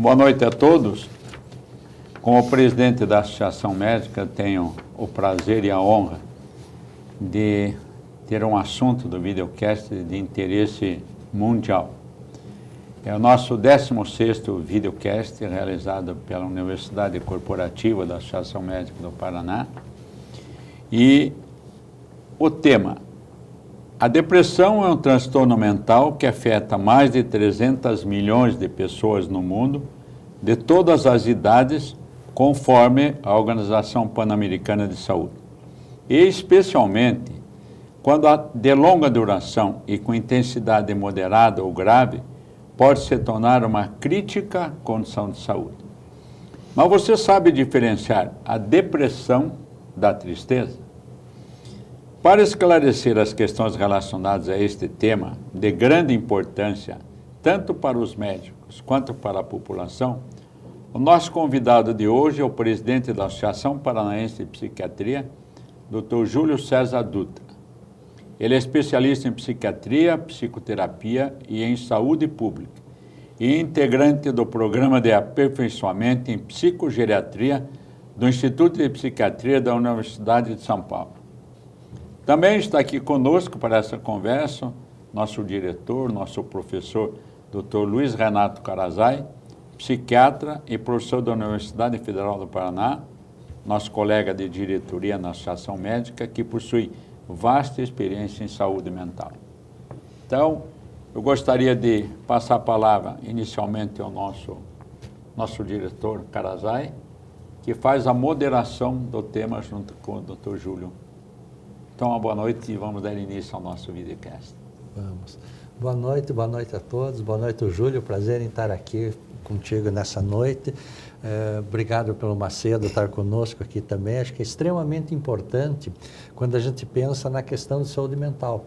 Boa noite a todos. Como presidente da Associação Médica, tenho o prazer e a honra de ter um assunto do videocast de interesse mundial. É o nosso 16º videocast realizado pela Universidade Corporativa da Associação Médica do Paraná. E o tema: a depressão é um transtorno mental que afeta mais de 300 milhões de pessoas no mundo, de todas as idades, conforme a Organização Pan-Americana de Saúde. E especialmente quando de longa duração e com intensidade moderada ou grave, pode se tornar uma crítica condição de saúde. Mas você sabe diferenciar a depressão da tristeza? Para esclarecer as questões relacionadas a este tema, de grande importância, tanto para os médicos quanto para a população, o nosso convidado de hoje é o presidente da Associação Paranaense de Psiquiatria, Dr. Júlio César Dutra. Ele é especialista em psiquiatria, psicoterapia e em saúde pública e integrante do programa de aperfeiçoamento em psicogeriatria do Instituto de Psiquiatria da Universidade de São Paulo. Também está aqui conosco para essa conversa nosso diretor, nosso professor, Dr. Luiz Renato Carazai, psiquiatra e professor da Universidade Federal do Paraná, nosso colega de diretoria na Associação Médica, que possui vasta experiência em saúde mental. Então, eu gostaria de passar a palavra inicialmente ao nosso diretor Carazai, que faz a moderação do tema junto com o Dr. Júlio. Então, uma boa noite e vamos dar início ao nosso videocast. Vamos. Boa noite a todos. Boa noite, Júlio. Prazer em estar aqui contigo nessa noite. Obrigado pelo Macedo estar conosco aqui também. Acho que é extremamente importante quando a gente pensa na questão de saúde mental.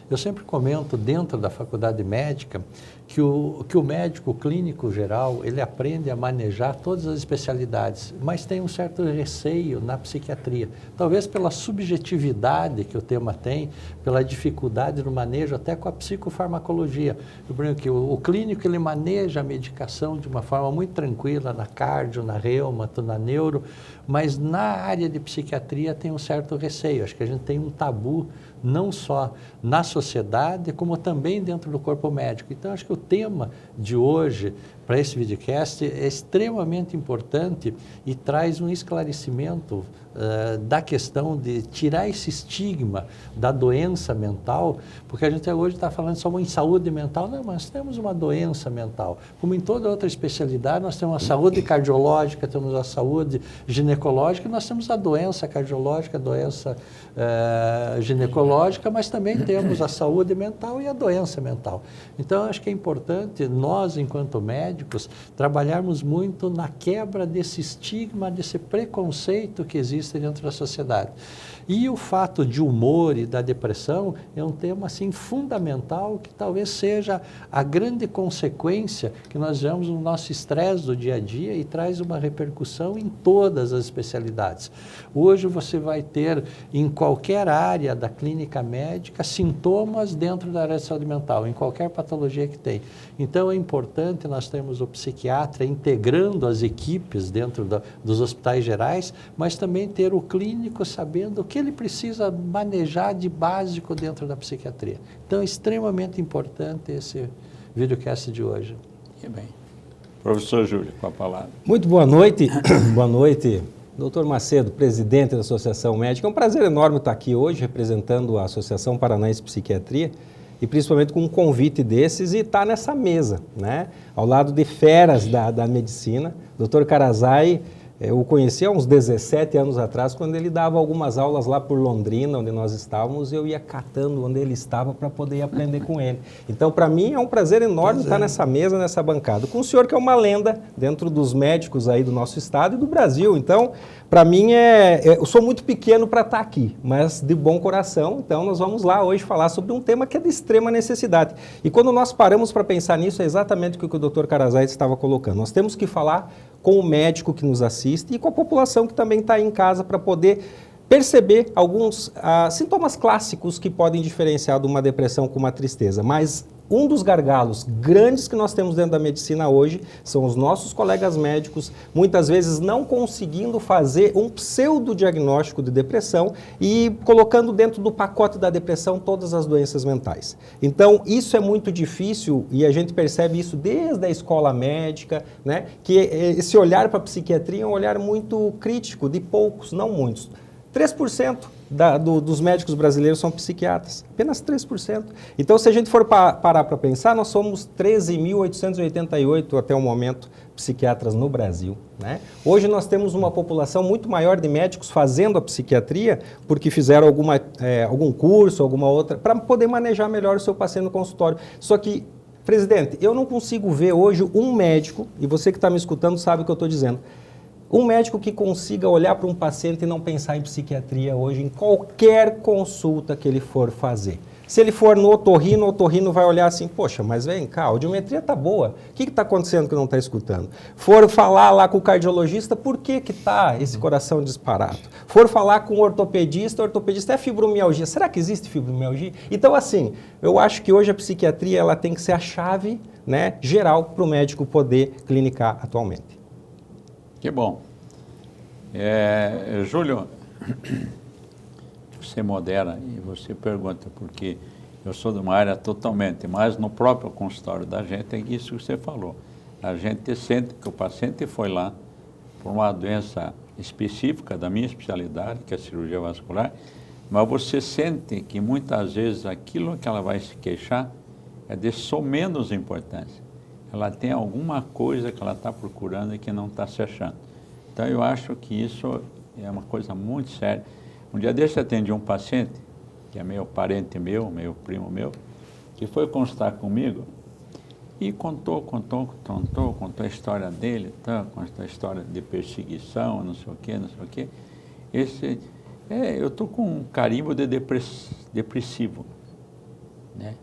Eu sempre comento dentro da faculdade médica que o médico clínico geral, ele aprende a manejar todas as especialidades, mas tem um certo receio na psiquiatria. Talvez pela subjetividade que o tema tem, pela dificuldade no manejo até com a psicofarmacologia. Eu brinco que o clínico, ele maneja a medicação de uma forma muito tranquila na cardio, na reumato, na neuro, mas na área de psiquiatria tem um certo receio. Acho que a gente tem um tabu não só na sociedade, como também dentro do corpo médico. Então, acho que o tema de hoje, para esse videocast, é extremamente importante e traz um esclarecimento da questão de tirar esse estigma da doença mental, porque a gente hoje está falando só em saúde mental. Não, mas temos uma doença mental. Como em toda outra especialidade, nós temos a saúde cardiológica, temos a saúde ginecológica, nós temos a doença cardiológica, a doença ginecológica, mas também temos a saúde mental e a doença mental. Então, acho que é importante nós, enquanto médicos, trabalharmos muito na quebra desse estigma, desse preconceito que existe dentro da sociedade. E o fato de humor e da depressão é um tema assim fundamental, que talvez seja a grande consequência que nós vemos no nosso estresse do dia a dia e traz uma repercussão em todas as especialidades. Hoje você vai ter em qualquer área da clínica médica sintomas dentro da área de saúde mental, em qualquer patologia que tem. Então é importante nós termos o psiquiatra integrando as equipes dentro dos hospitais gerais, mas também ter o clínico sabendo o que ele precisa manejar de básico dentro da psiquiatria. Então é extremamente importante esse videocast de hoje. Que bem. Professor Júlio, com a palavra. Muito boa noite. Boa noite, doutor Macedo, presidente da Associação Médica. É um prazer enorme estar aqui hoje representando a Associação Paranaense de Psiquiatria e principalmente com um convite desses e estar nessa mesa, né? Ao lado de feras da medicina. Doutor Carazai, eu o conheci há uns 17 anos atrás, quando ele dava algumas aulas lá por Londrina, onde nós estávamos, eu ia catando onde ele estava para poder aprender com ele. Então, para mim, é um prazer enorme estar nessa mesa, nessa bancada, com o senhor que é uma lenda dentro dos médicos aí do nosso estado e do Brasil. Então, para mim, eu sou muito pequeno para estar aqui, mas de bom coração. Então, nós vamos lá hoje falar sobre um tema que é de extrema necessidade. E quando nós paramos para pensar nisso, é exatamente o que o Dr. Carazai estava colocando. Nós temos que falar com o médico que nos assiste e com a população que também está em casa para poder perceber alguns sintomas clássicos que podem diferenciar de uma depressão com uma tristeza. Mas um dos gargalos grandes que nós temos dentro da medicina hoje são os nossos colegas médicos, muitas vezes não conseguindo fazer um pseudodiagnóstico de depressão e colocando dentro do pacote da depressão todas as doenças mentais. Então, isso é muito difícil e a gente percebe isso desde a escola médica, né? Que esse olhar para a psiquiatria é um olhar muito crítico, de poucos, não muitos. 3% dos médicos brasileiros são psiquiatras, apenas 3%. Então, se a gente for parar para pensar, nós somos 13.888 até o momento psiquiatras no Brasil, né? Hoje nós temos uma população muito maior de médicos fazendo a psiquiatria porque fizeram algum curso, alguma outra, para poder manejar melhor o seu paciente no consultório. Só que, presidente, eu não consigo ver hoje um médico, e você que está me escutando sabe o que eu estou dizendo, um médico que consiga olhar para um paciente e não pensar em psiquiatria hoje, em qualquer consulta que ele for fazer. Se ele for no otorrino vai olhar assim, poxa, mas vem cá, a audiometria está boa, o que está acontecendo que não está escutando? For falar lá com o cardiologista, por que está esse coração disparado? For falar com o ortopedista é fibromialgia, será que existe fibromialgia? Então assim, eu acho que hoje a psiquiatria ela tem que ser a chave, né, geral para o médico poder clinicar atualmente. Que bom. Júlio, você modera e você pergunta, porque eu sou de uma área totalmente, mas no próprio consultório da gente é isso que você falou. A gente sente que o paciente foi lá por uma doença específica da minha especialidade, que é a cirurgia vascular, mas você sente que muitas vezes aquilo que ela vai se queixar é de menos importância. Ela tem alguma coisa que ela está procurando e que não está se achando. Então, eu acho que isso é uma coisa muito séria. Um dia desse eu atendi um paciente, que é meio parente meu primo meu, que foi consultar comigo e contou a história dele, contou a história de perseguição, não sei o quê. Eu estou com um carimbo de depressivo, né?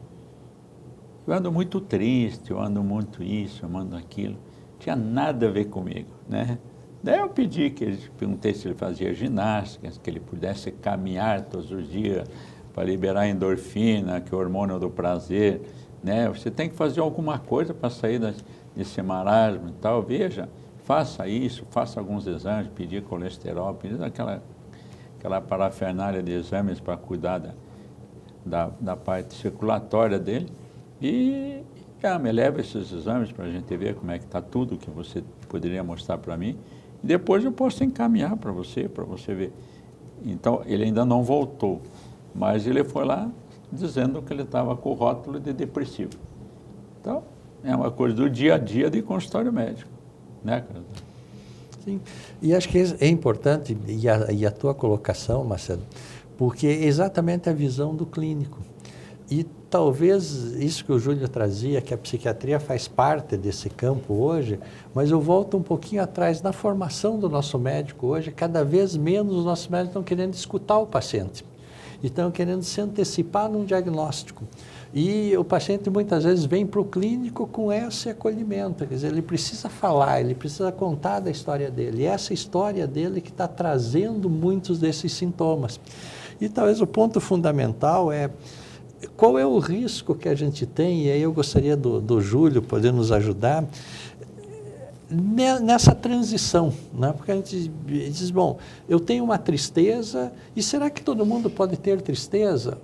Eu ando muito triste, eu ando muito isso, eu ando aquilo. Não tinha nada a ver comigo, né? Daí eu perguntei se ele fazia ginástica, que ele pudesse caminhar todos os dias para liberar endorfina, que é o hormônio do prazer, né? Você tem que fazer alguma coisa para sair desse marasmo e tal. Veja, faça isso, faça alguns exames, pedir colesterol, pedir aquela parafernália de exames para cuidar da parte circulatória dele. E me leva esses exames para a gente ver como é que está tudo que você poderia mostrar para mim. E depois eu posso encaminhar para você ver. Então, ele ainda não voltou, mas ele foi lá dizendo que ele estava com o rótulo de depressivo. Então, é uma coisa do dia a dia de consultório médico, né, cara? Sim, e acho que é importante, e a tua colocação, Marcelo, porque é exatamente a visão do clínico. E talvez isso que o Júlio trazia, que a psiquiatria faz parte desse campo hoje, mas eu volto um pouquinho atrás, na formação do nosso médico hoje, cada vez menos os nossos médicos estão querendo escutar o paciente, e estão querendo se antecipar num diagnóstico. E o paciente muitas vezes vem para o clínico com esse acolhimento, quer dizer, ele precisa falar, ele precisa contar da história dele, e essa história dele que está trazendo muitos desses sintomas. E talvez o ponto fundamental é qual é o risco que a gente tem, e aí eu gostaria do Júlio poder nos ajudar, nessa transição, né? Porque a gente diz, bom, eu tenho uma tristeza, e será que todo mundo pode ter tristeza?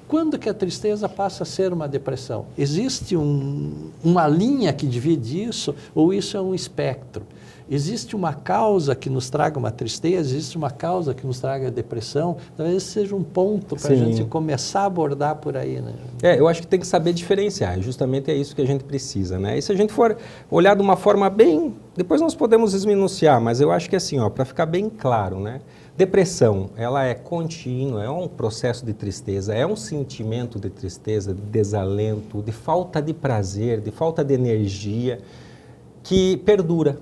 Quando que a tristeza passa a ser uma depressão? Existe uma linha que divide isso, ou isso é um espectro? Existe uma causa que nos traga uma tristeza, existe uma causa que nos traga depressão, talvez esse seja um ponto para a gente começar a abordar por aí, né? Eu acho que tem que saber diferenciar, justamente é isso que a gente precisa, né? E se a gente for olhar de uma forma bem... Depois nós podemos esminuciar, mas eu acho que assim, para ficar bem claro, né? Depressão, ela é contínua, é um processo de tristeza, é um sentimento de tristeza, de desalento, de falta de prazer, de falta de energia, que perdura.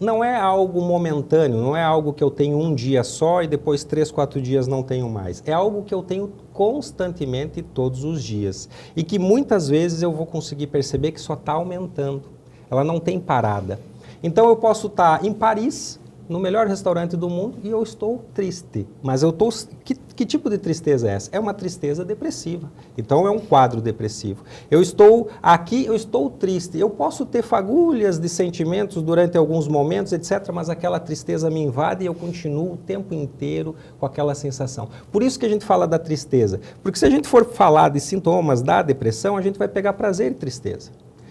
Não é algo momentâneo, não é algo que eu tenho um dia só e depois 3, 4 dias não tenho mais. É algo que eu tenho constantemente todos os dias e que muitas vezes eu vou conseguir perceber que só está aumentando. Ela não tem parada. Então eu posso estar em Paris, no melhor restaurante do mundo e eu estou triste. Mas eu estou... Que tipo de tristeza é essa? É uma tristeza depressiva. Então é um quadro depressivo. Eu estou aqui, eu estou triste. Eu posso ter fagulhas de sentimentos durante alguns momentos, etc., mas aquela tristeza me invade e eu continuo o tempo inteiro com aquela sensação. Por isso que a gente fala da tristeza. Porque se a gente for falar de sintomas da depressão, a gente vai pegar prazer e tristeza.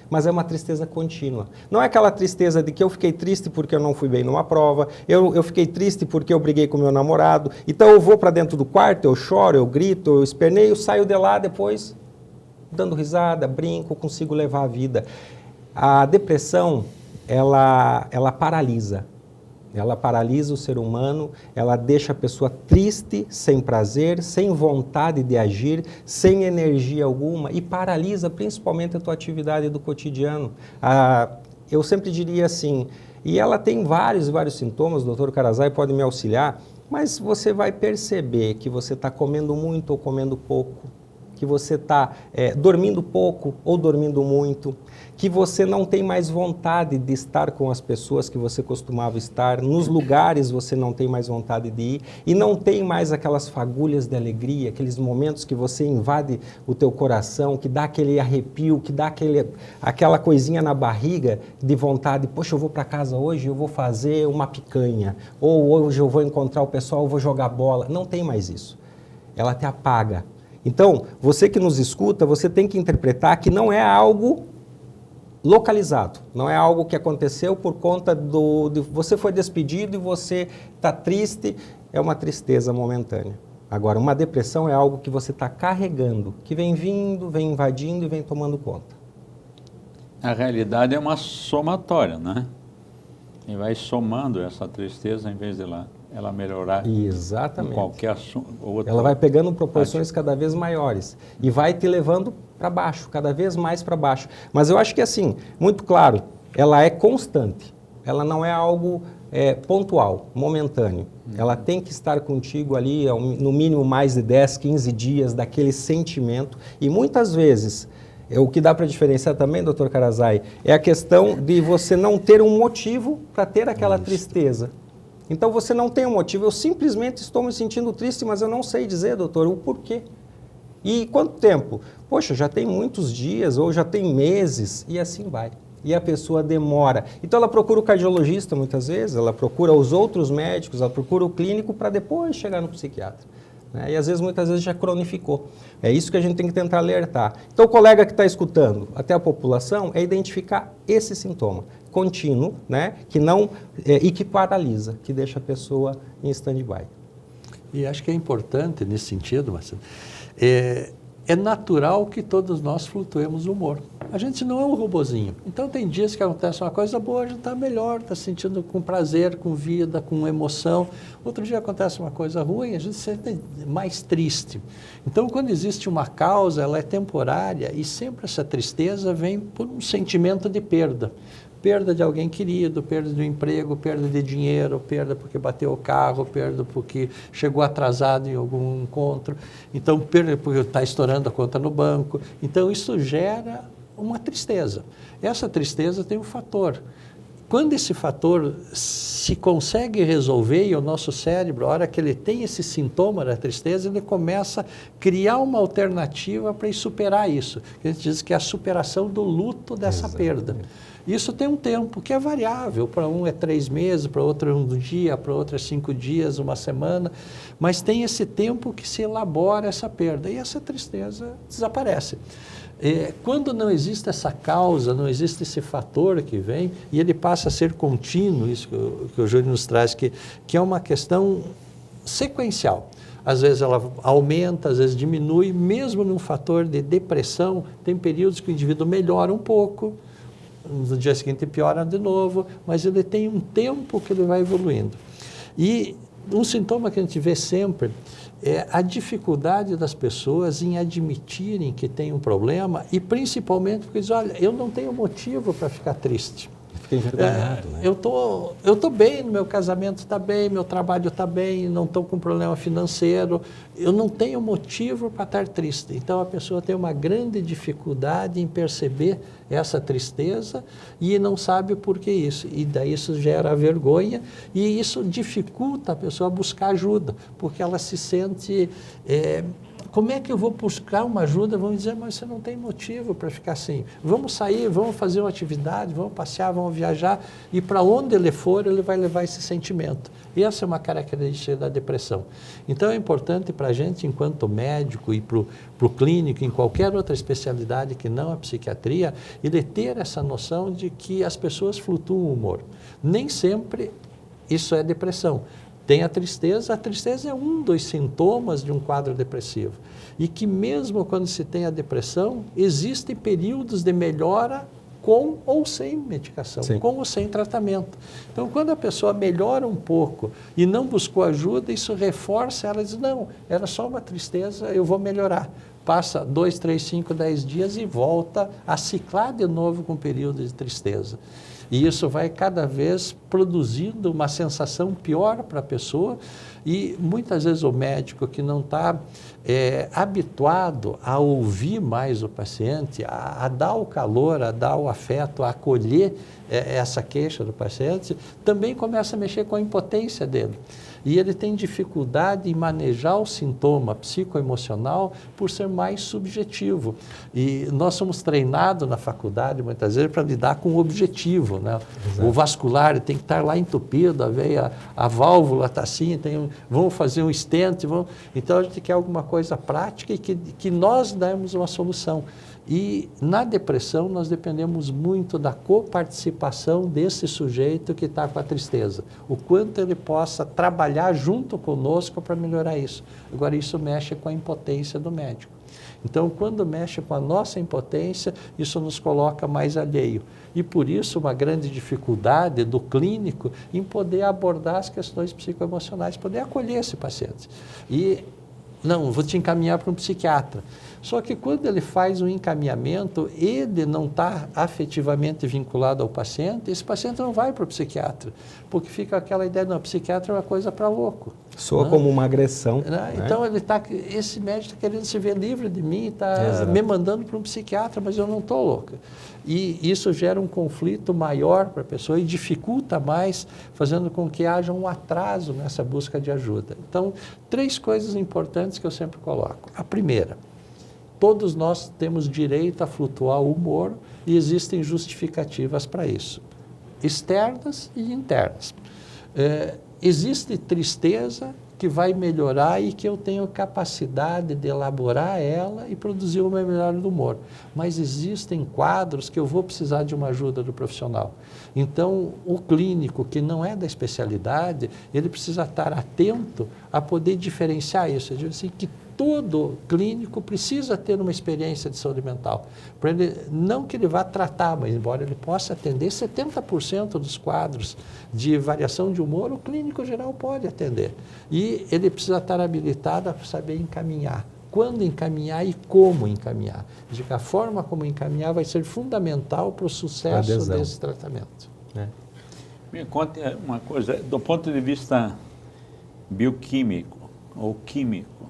Mas é uma tristeza contínua. Não é aquela tristeza de que eu fiquei triste porque eu não fui bem numa prova, eu fiquei triste porque eu briguei com meu namorado, então eu vou para dentro do quarto, eu choro, eu grito, eu esperneio, saio de lá depois dando risada, brinco, consigo levar a vida. A depressão, ela paralisa. Ela paralisa o ser humano, ela deixa a pessoa triste, sem prazer, sem vontade de agir, sem energia alguma e paralisa principalmente a tua atividade do cotidiano. Eu sempre diria assim, e ela tem vários sintomas, o doutor Karazai pode me auxiliar, mas você vai perceber que você está comendo muito ou comendo pouco, que você está dormindo pouco ou dormindo muito, que você não tem mais vontade de estar com as pessoas que você costumava estar, nos lugares você não tem mais vontade de ir e não tem mais aquelas fagulhas de alegria, aqueles momentos que você invade o teu coração, que dá aquele arrepio, que dá aquela coisinha na barriga de vontade, poxa, eu vou para casa hoje, eu vou fazer uma picanha, ou hoje eu vou encontrar o pessoal, eu vou jogar bola. Não tem mais isso. Ela te apaga. Então, você que nos escuta, você tem que interpretar que não é algo localizado, não é algo que aconteceu por conta você foi despedido e você está triste, é uma tristeza momentânea. Agora, uma depressão é algo que você está carregando, que vem vindo, vem invadindo e vem tomando conta. A realidade é uma somatória, né? E vai somando essa tristeza em vez de ela melhorar. Exatamente. Em qualquer outro. Ela vai pegando proporções cada vez maiores e vai te levando para baixo, cada vez mais para baixo. Mas eu acho que assim, muito claro, ela é constante. Ela não é algo pontual, momentâneo. Ela tem que estar contigo ali, no mínimo mais de 10, 15 dias daquele sentimento. E muitas vezes, o que dá para diferenciar também, doutor Karazai, é a questão de você não ter um motivo para ter aquela tristeza. Então você não tem um motivo, eu simplesmente estou me sentindo triste, mas eu não sei dizer, doutor, o porquê. E quanto tempo? Poxa, já tem muitos dias ou já tem meses e assim vai. E a pessoa demora. Então ela procura o cardiologista muitas vezes, ela procura os outros médicos, ela procura o clínico para depois chegar no psiquiatra. E às vezes, muitas vezes já cronificou. É isso que a gente tem que tentar alertar. Então o colega que está escutando, até a população, é identificar esse sintoma contínuo, né, que não e que paralisa, que deixa a pessoa em stand-by. E acho que é importante nesse sentido, Marcelo, é natural que todos nós flutuemos o humor. A gente não é um robozinho. Então tem dias que acontece uma coisa boa, a gente está melhor, está sentindo com prazer, com vida, com emoção. Outro dia acontece uma coisa ruim, a gente se sente mais triste. Então quando existe uma causa, ela é temporária e sempre essa tristeza vem por um sentimento de perda. Perda de alguém querido, perda do emprego, perda de dinheiro, perda porque bateu o carro, perda porque chegou atrasado em algum encontro, então perda porque está estourando a conta no banco. Então isso gera uma tristeza. Essa tristeza tem um fator. Quando esse fator se consegue resolver e o nosso cérebro, a hora que ele tem esse sintoma da tristeza, ele começa a criar uma alternativa para superar isso. A gente diz que é a superação do luto dessa perda. Isso tem um tempo que é variável, para um é 3 meses, para outro é 1 dia, para outro é 5 dias, 1 semana, mas tem esse tempo que se elabora essa perda e essa tristeza desaparece. Quando não existe essa causa, não existe esse fator que vem, e ele passa a ser contínuo, isso que o Júlio nos traz, que é uma questão sequencial. Às vezes ela aumenta, às vezes diminui, mesmo num fator de depressão, tem períodos que o indivíduo melhora um pouco, no dia seguinte piora de novo, mas ele tem um tempo que ele vai evoluindo. E um sintoma que a gente vê sempre é a dificuldade das pessoas em admitirem que tem um problema e principalmente porque dizem, olha, eu não tenho motivo para ficar triste. Fica envergonhado, né? Eu tô bem, meu casamento está bem, meu trabalho está bem, não estou com problema financeiro, eu não tenho motivo para estar triste. Então a pessoa tem uma grande dificuldade em perceber essa tristeza e não sabe por que isso. E daí isso gera vergonha e isso dificulta a pessoa a buscar ajuda, porque ela se sente... como é que eu vou buscar uma ajuda? Vamos dizer, mas você não tem motivo para ficar assim. Vamos sair, vamos fazer uma atividade, vamos passear, vamos viajar. E para onde ele for, ele vai levar esse sentimento. E essa é uma característica da depressão. Então é importante para a gente, enquanto médico e para o clínico, em qualquer outra especialidade que não a psiquiatria, ele ter essa noção de que as pessoas flutuam o humor. Nem sempre isso é depressão. Tem a tristeza é um dos sintomas de um quadro depressivo. E que mesmo quando se tem a depressão, existem períodos de melhora com ou sem medicação, Sim. com ou sem tratamento. Então, quando a pessoa melhora um pouco e não buscou ajuda, isso reforça, ela diz, não, era só uma tristeza, eu vou melhorar. Passa 2, 3, 5, 10 dias e volta a ciclar de novo com um período de tristeza. E isso vai cada vez produzindo uma sensação pior para a pessoa e muitas vezes o médico que não está habituado a ouvir mais o paciente, a dar o calor, a dar o afeto, a acolher essa queixa do paciente, também começa a mexer com a impotência dele. E ele tem dificuldade em manejar o sintoma psicoemocional por ser mais subjetivo. E nós somos treinados na faculdade, muitas vezes, para lidar com o objetivo, né? O vascular tem que estar lá entupido, a veia, a válvula está assim, vamos fazer um stent, então a gente quer alguma coisa prática e que nós demos uma solução. E na depressão nós dependemos muito da coparticipação desse sujeito que está com a tristeza. O quanto ele possa trabalhar junto conosco para melhorar isso. Agora isso mexe com a impotência do médico. Então quando mexe com a nossa impotência, isso nos coloca mais alheio. E por isso uma grande dificuldade do clínico em poder abordar as questões psicoemocionais, poder acolher esse paciente. E não, vou te encaminhar para um psiquiatra. Só que quando ele faz um encaminhamento, ele não está afetivamente vinculado ao paciente, esse paciente não vai para o psiquiatra, porque fica aquela ideia, não, psiquiatra é uma coisa para louco. Soa como uma agressão. Né? Né? Então, esse médico está querendo se ver livre de mim, está me mandando para um psiquiatra, mas eu não estou louca. E isso gera um conflito maior para a pessoa e dificulta mais, fazendo com que haja um atraso nessa busca de ajuda. Então, 3 coisas importantes que eu sempre coloco. A primeira, todos nós temos direito a flutuar o humor e existem justificativas para isso, externas e internas. Existe tristeza que vai melhorar e que eu tenho capacidade de elaborar ela e produzir uma melhora do humor. Mas existem quadros que eu vou precisar de uma ajuda do profissional. Então, o clínico que não é da especialidade, ele precisa estar atento a poder diferenciar isso. Eu digo assim, que todo clínico precisa ter uma experiência de saúde mental. Para ele, não que ele vá tratar, mas embora ele possa atender 70% dos quadros de variação de humor, o clínico geral pode atender. E ele precisa estar habilitado a saber encaminhar. Quando encaminhar e como encaminhar. De que a forma como encaminhar vai ser fundamental para o sucesso desse tratamento. Me conte uma coisa, do ponto de vista bioquímico ou químico,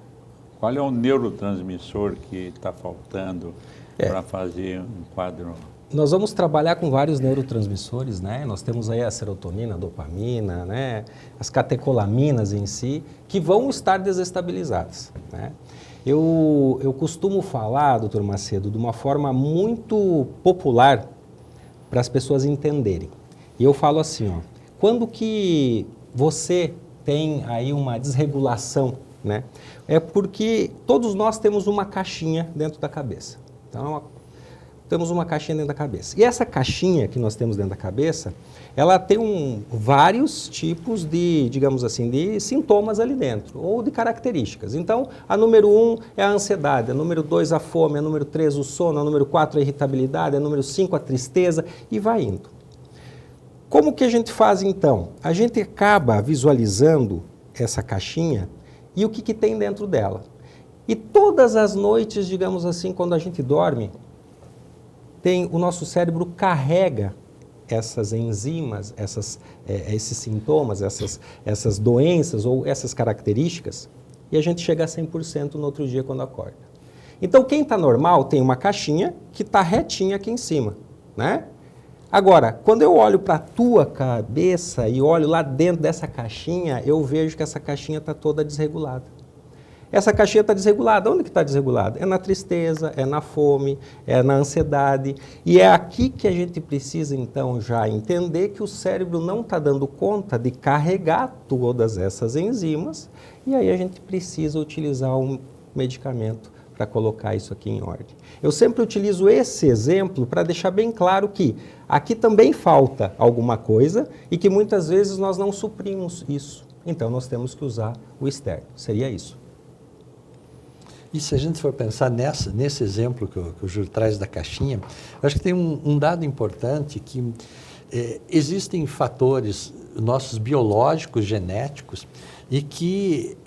qual é o neurotransmissor que está faltando para fazer um quadro? Nós vamos trabalhar com vários neurotransmissores, né? Nós temos aí a serotonina, a dopamina, né? As catecolaminas em si, que vão estar desestabilizadas, né? Eu costumo falar, doutor Macedo, de uma forma muito popular para as pessoas entenderem. E eu falo assim, ó, quando que você tem aí uma desregulação, né? É porque todos nós temos uma caixinha dentro da cabeça. Então, temos uma caixinha dentro da cabeça. E essa caixinha que nós temos dentro da cabeça, ela tem vários tipos de, digamos assim, de sintomas ali dentro, ou de características. Então, a número 1 é a ansiedade, a número 2 a fome, a número 3 o sono, a número 4 a irritabilidade, a número 5 a tristeza, e vai indo. Como que a gente faz então? A gente acaba visualizando essa caixinha e o que tem dentro dela. E todas as noites, digamos assim, quando a gente dorme, o nosso cérebro carrega essas enzimas, esses sintomas, essas doenças ou essas características, e a gente chega a 100% no outro dia quando acorda. Então, quem está normal tem uma caixinha que está retinha aqui em cima, né? Agora, quando eu olho para a tua cabeça e olho lá dentro dessa caixinha, eu vejo que essa caixinha está toda desregulada. Essa caixinha está desregulada. Onde que está desregulada? É na tristeza, é na fome, é na ansiedade. E é aqui que a gente precisa, então, já entender que o cérebro não está dando conta de carregar todas essas enzimas, e aí a gente precisa utilizar um medicamento para colocar isso aqui em ordem. Eu sempre utilizo esse exemplo para deixar bem claro que aqui também falta alguma coisa e que muitas vezes nós não suprimos isso. Então, nós temos que usar o externo. Seria isso. E se a gente for pensar nesse exemplo que o Júlio traz da caixinha, eu acho que tem um dado importante que existem fatores nossos biológicos, genéticos, e que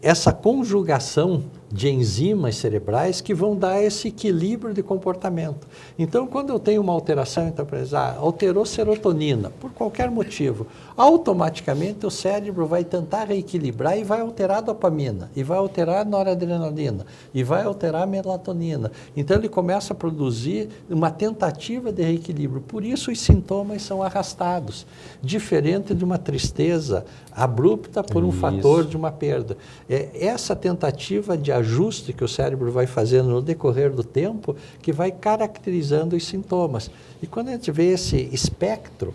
essa conjugação de enzimas cerebrais que vão dar esse equilíbrio de comportamento. Então, quando eu tenho uma alteração, então, por exemplo, alterou serotonina, por qualquer motivo, automaticamente o cérebro vai tentar reequilibrar e vai alterar a dopamina, e vai alterar a noradrenalina, e vai alterar a melatonina. Então, ele começa a produzir uma tentativa de reequilíbrio. Por isso, os sintomas são arrastados, diferente de uma tristeza abrupta por um fator de uma perda. Essa tentativa de ajuste que o cérebro vai fazendo no decorrer do tempo que vai caracterizando os sintomas. E quando a gente vê esse espectro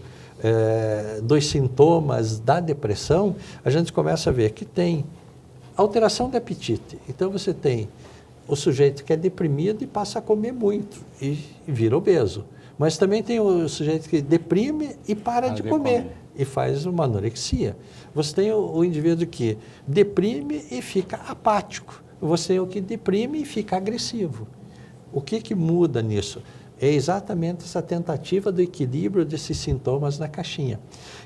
dos sintomas da depressão, a gente começa a ver que tem alteração de apetite. Então você tem o sujeito que é deprimido e passa a comer muito e vira obeso. Mas também tem o sujeito que deprime e para de comer e faz uma anorexia. Você tem o indivíduo que deprime e fica apático. Você tem o que deprime e fica agressivo. O que muda nisso? É exatamente essa tentativa do equilíbrio desses sintomas na caixinha.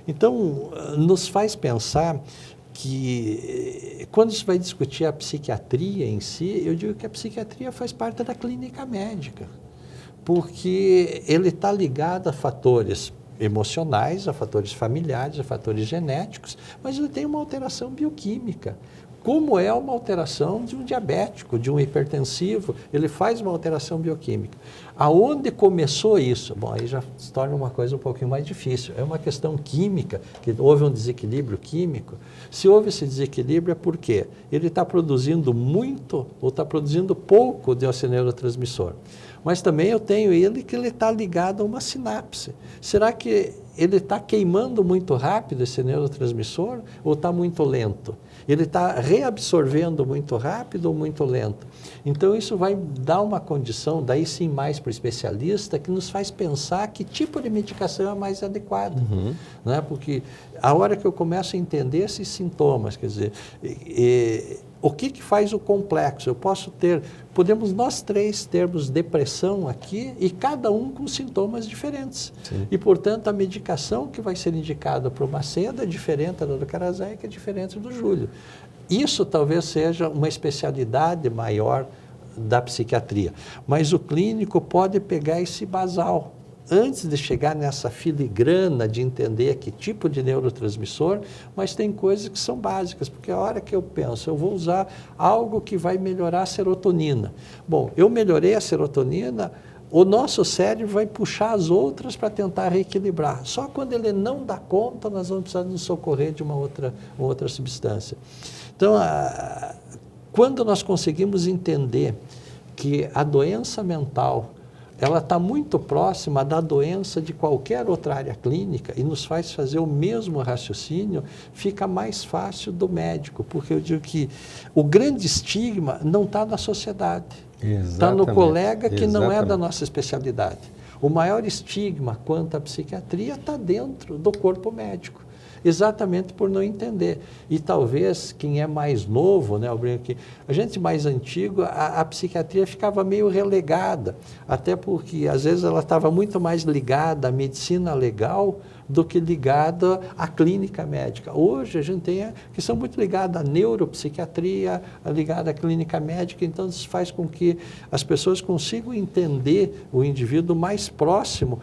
Então, nos faz pensar que, quando se vai discutir a psiquiatria em si, eu digo que a psiquiatria faz parte da clínica médica, porque ele está ligado a fatores emocionais, a fatores familiares, a fatores genéticos, mas ele tem uma alteração bioquímica. Como é uma alteração de um diabético, de um hipertensivo, ele faz uma alteração bioquímica. Aonde começou isso? Bom, aí já se torna uma coisa um pouquinho mais difícil. É uma questão química, que houve um desequilíbrio químico. Se houve esse desequilíbrio é porque ele está produzindo muito ou está produzindo pouco de neurotransmissor. Mas também eu tenho ele que ele está ligado a uma sinapse. Será que ele está queimando muito rápido esse neurotransmissor ou está muito lento? Ele está reabsorvendo muito rápido ou muito lento? Então, isso vai dar uma condição, daí sim mais para o especialista, que nos faz pensar que tipo de medicação é mais adequada. Né? Porque a hora que eu começo a entender esses sintomas, quer dizer, o que faz o complexo? Podemos nós três termos depressão aqui e cada um com sintomas diferentes. Sim. E, portanto, a medicação que vai ser indicada para o Macedo é diferente da do Karazai, que é diferente do Júlio. Isso talvez seja uma especialidade maior da psiquiatria. Mas o clínico pode pegar esse basal. Antes de chegar nessa filigrana de entender que tipo de neurotransmissor, mas tem coisas que são básicas, porque a hora que eu penso, eu vou usar algo que vai melhorar a serotonina. Bom, eu melhorei a serotonina, o nosso cérebro vai puxar as outras para tentar reequilibrar. Só quando ele não dá conta, nós vamos precisar nos socorrer de uma outra substância. Então, quando nós conseguimos entender que a doença mental ela está muito próxima da doença de qualquer outra área clínica e nos faz fazer o mesmo raciocínio, fica mais fácil do médico, porque eu digo que o grande estigma não está na sociedade, está no colega que não é da nossa especialidade. O maior estigma quanto à psiquiatria está dentro do corpo médico. Exatamente por não entender. E talvez quem é mais novo, né, eu brinco aqui, a gente mais antigo, a psiquiatria ficava meio relegada, até porque às vezes ela estava muito mais ligada à medicina legal do que ligado à clínica médica. Hoje a gente tem que são muito ligados à neuropsiquiatria, ligada à clínica médica, então isso faz com que as pessoas consigam entender o indivíduo mais próximo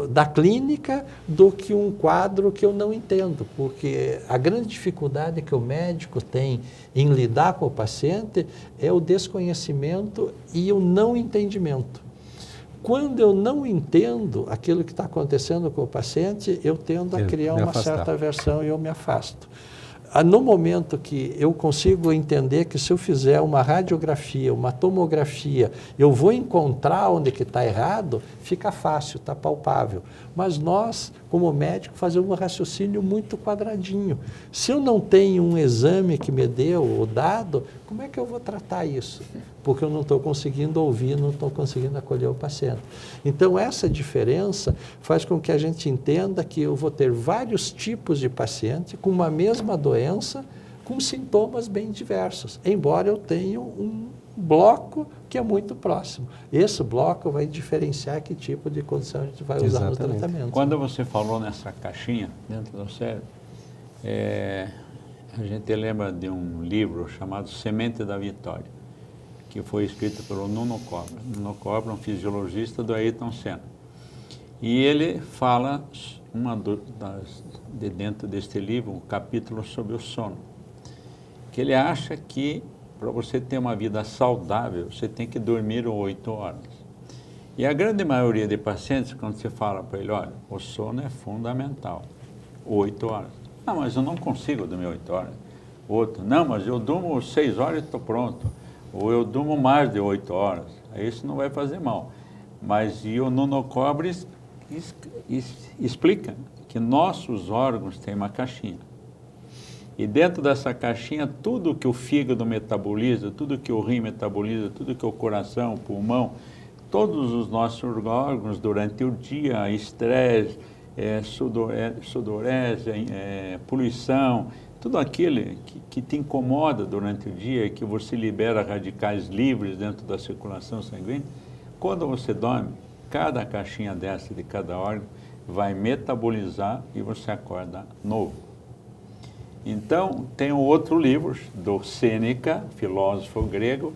da clínica do que um quadro que eu não entendo, porque a grande dificuldade que o médico tem em lidar com o paciente é o desconhecimento e o não entendimento. Quando eu não entendo aquilo que está acontecendo com o paciente, eu tendo a criar uma certa aversão e eu me afasto. No momento que eu consigo entender que se eu fizer uma radiografia, uma tomografia, eu vou encontrar onde que está errado, fica fácil, está palpável. Mas nós, como médico, fazemos um raciocínio muito quadradinho. Se eu não tenho um exame que me dê o dado, como é que eu vou tratar isso? Porque eu não estou conseguindo ouvir, não estou conseguindo acolher o paciente. Então, essa diferença faz com que a gente entenda que eu vou ter vários tipos de paciente com uma mesma doença, com sintomas bem diversos, embora eu tenha um bloco que é muito próximo. Esse bloco vai diferenciar que tipo de condição a gente vai usar no tratamento. Quando você falou nessa caixinha dentro do cérebro, a gente lembra de um livro chamado Semente da Vitória, que foi escrito pelo Nuno Cobra. Nuno Cobra, um fisiologista do Ayrton Senna. E ele fala, dentro deste livro, um capítulo sobre o sono, que ele acha que para você ter uma vida saudável, você tem que dormir 8 horas. E a grande maioria de pacientes, quando você fala para ele, olha, o sono é fundamental, 8 horas. Não, mas eu não consigo dormir 8 horas. Outro, não, mas eu durmo 6 horas e estou pronto. Ou eu durmo mais de 8 horas, isso não vai fazer mal. Mas o Nuno Cobra explica que nossos órgãos têm uma caixinha. E dentro dessa caixinha, tudo que o fígado metaboliza, tudo que o rim metaboliza, tudo que o coração, o pulmão, todos os nossos órgãos durante o dia, estresse, sudorese, poluição, tudo aquilo que te incomoda durante o dia, que você libera radicais livres dentro da circulação sanguínea, quando você dorme, cada caixinha dessa de cada órgão vai metabolizar e você acorda novo. Então, tem um outro livro do Sêneca, filósofo grego,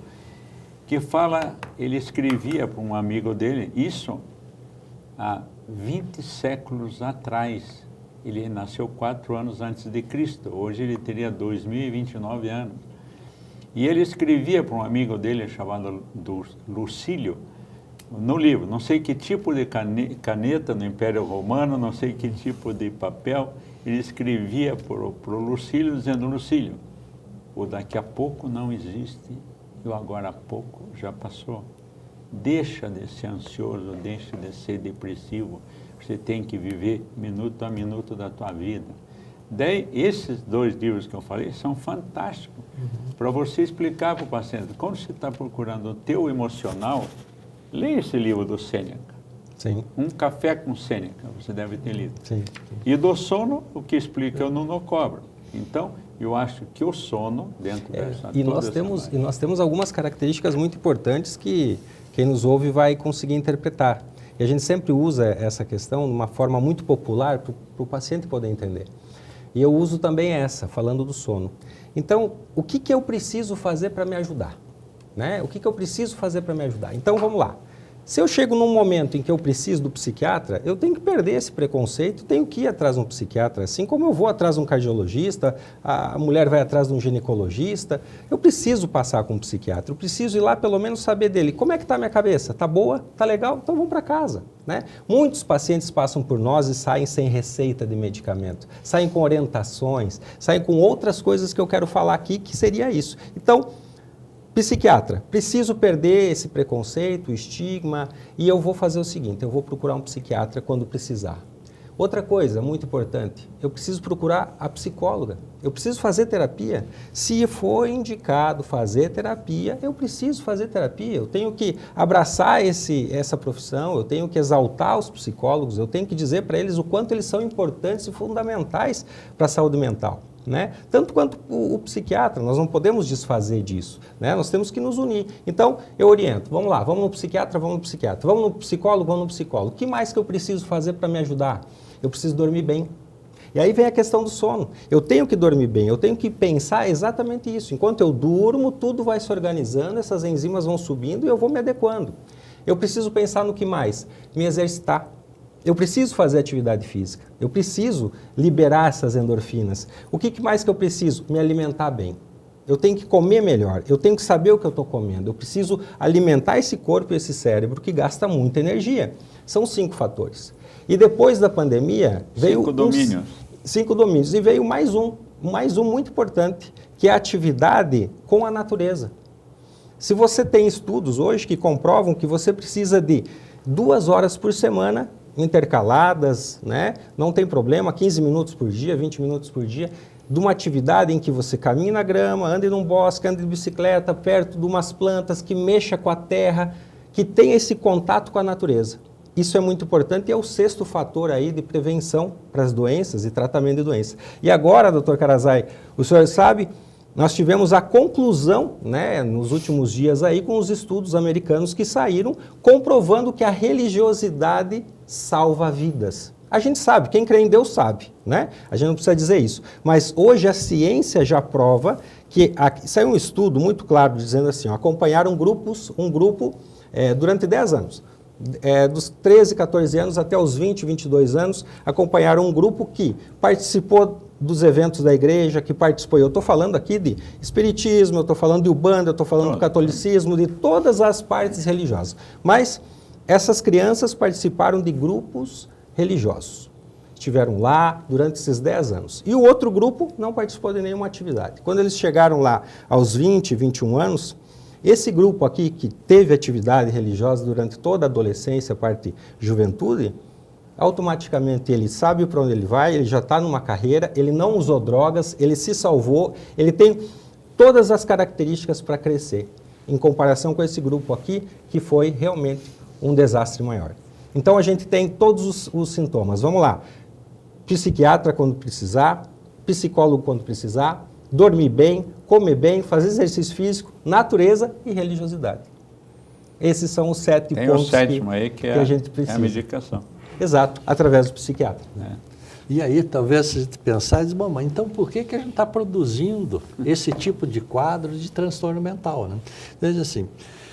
que fala, ele escrevia para um amigo dele, isso há 20 séculos atrás. Ele nasceu 4 anos antes de Cristo, hoje ele teria 2029 anos. E ele escrevia para um amigo dele chamado Lucílio, no livro, não sei que tipo de caneta no Império Romano, não sei que tipo de papel, ele escrevia para o Lucílio dizendo, Lucílio, o daqui a pouco não existe e o agora a pouco já passou. Deixa de ser ansioso, deixa de ser depressivo, você tem que viver minuto a minuto da tua vida. Daí, esses 2 livros que eu falei são fantásticos para você explicar para o paciente. Quando você está procurando o teu emocional, leia esse livro do Sêneca. Sim. Um Café com Sêneca, você deve ter lido. Sim. E do sono, o que explica é o Nuno Cobra. Então, eu acho que o sono, dentro dessa... E nós temos algumas características muito importantes que quem nos ouve vai conseguir interpretar. E a gente sempre usa essa questão de uma forma muito popular para o paciente poder entender. E eu uso também essa, falando do sono. Então, o que eu preciso fazer para me ajudar? Né? O que eu preciso fazer para me ajudar? Então, vamos lá. Se eu chego num momento em que eu preciso do psiquiatra, eu tenho que perder esse preconceito, tenho que ir atrás de um psiquiatra, assim como eu vou atrás de um cardiologista, a mulher vai atrás de um ginecologista, eu preciso passar com um psiquiatra, eu preciso ir lá pelo menos saber dele, como é que está a minha cabeça? Está boa? Está legal? Então vamos para casa. Né? Muitos pacientes passam por nós e saem sem receita de medicamento, saem com orientações, saem com outras coisas que eu quero falar aqui, que seria isso. Então, psiquiatra, preciso perder esse preconceito, o estigma, e eu vou fazer o seguinte, eu vou procurar um psiquiatra quando precisar. Outra coisa muito importante, eu preciso procurar a psicóloga, eu preciso fazer terapia. Se for indicado fazer terapia, eu preciso fazer terapia, eu tenho que abraçar essa profissão, eu tenho que exaltar os psicólogos, eu tenho que dizer para eles o quanto eles são importantes e fundamentais para a saúde mental. Né? Tanto quanto o psiquiatra, nós não podemos desfazer disso, né? Nós temos que nos unir. Então, eu oriento, vamos lá, vamos no psicólogo, vamos no psicólogo. O que mais que eu preciso fazer para me ajudar? Eu preciso dormir bem. E aí vem a questão do sono. Eu tenho que dormir bem, eu tenho que pensar exatamente isso. Enquanto eu durmo, tudo vai se organizando, essas enzimas vão subindo e eu vou me adequando. Eu preciso pensar no que mais? Me exercitar. Eu preciso fazer atividade física. Eu preciso liberar essas endorfinas. O que mais que eu preciso? Me alimentar bem. Eu tenho que comer melhor, eu tenho que saber o que eu estou comendo. Eu preciso alimentar esse corpo e esse cérebro que gasta muita energia. São 5 fatores. E depois da pandemia, veio 5 domínios. 5 domínios. E veio mais um muito importante, que é a atividade com a natureza. Se você tem estudos hoje que comprovam que você precisa de 2 horas por semana, intercaladas, né? Não tem problema, 15 minutos por dia, 20 minutos por dia, de uma atividade em que você caminhe na grama, ande num bosque, ande de bicicleta, perto de umas plantas, que mexa com a terra, que tenha esse contato com a natureza. Isso é muito importante e é o 6º fator aí de prevenção para as doenças e tratamento de doenças. E agora, doutor Karazai, o senhor sabe, nós tivemos a conclusão, né, nos últimos dias aí, com os estudos americanos que saíram, comprovando que a religiosidade salva vidas. A gente sabe, quem crê em Deus sabe, né? A gente não precisa dizer isso. Mas hoje a ciência já prova que... Saiu um estudo muito claro dizendo assim, ó, acompanharam um grupo durante 10 anos. Dos 13, 14 anos até os 20, 22 anos, acompanharam um grupo que participou dos eventos da igreja, que participou. Eu estou falando aqui de espiritismo, eu estou falando de Umbanda, eu estou falando do catolicismo, de todas as partes religiosas. Mas essas crianças participaram de grupos religiosos. Estiveram lá durante esses 10 anos. E o outro grupo não participou de nenhuma atividade. Quando eles chegaram lá aos 20, 21 anos, esse grupo aqui, que teve atividade religiosa durante toda a adolescência, parte juventude, automaticamente ele sabe para onde ele vai, ele já está numa carreira, ele não usou drogas, ele se salvou, ele tem todas as características para crescer, em comparação com esse grupo aqui, que foi realmente um desastre maior. Então a gente tem todos os sintomas. Vamos lá. Psiquiatra quando precisar, psicólogo quando precisar, dormir bem, comer bem, fazer exercício físico, natureza e religiosidade. Esses são os 7 tem pontos o 7º aí, que a gente precisa. É a medicação. Exato, através do psiquiatra. E aí, talvez, se a gente pensar, diz, bom, mas então por que a gente está produzindo esse tipo de quadro de transtorno mental, né? Veja assim,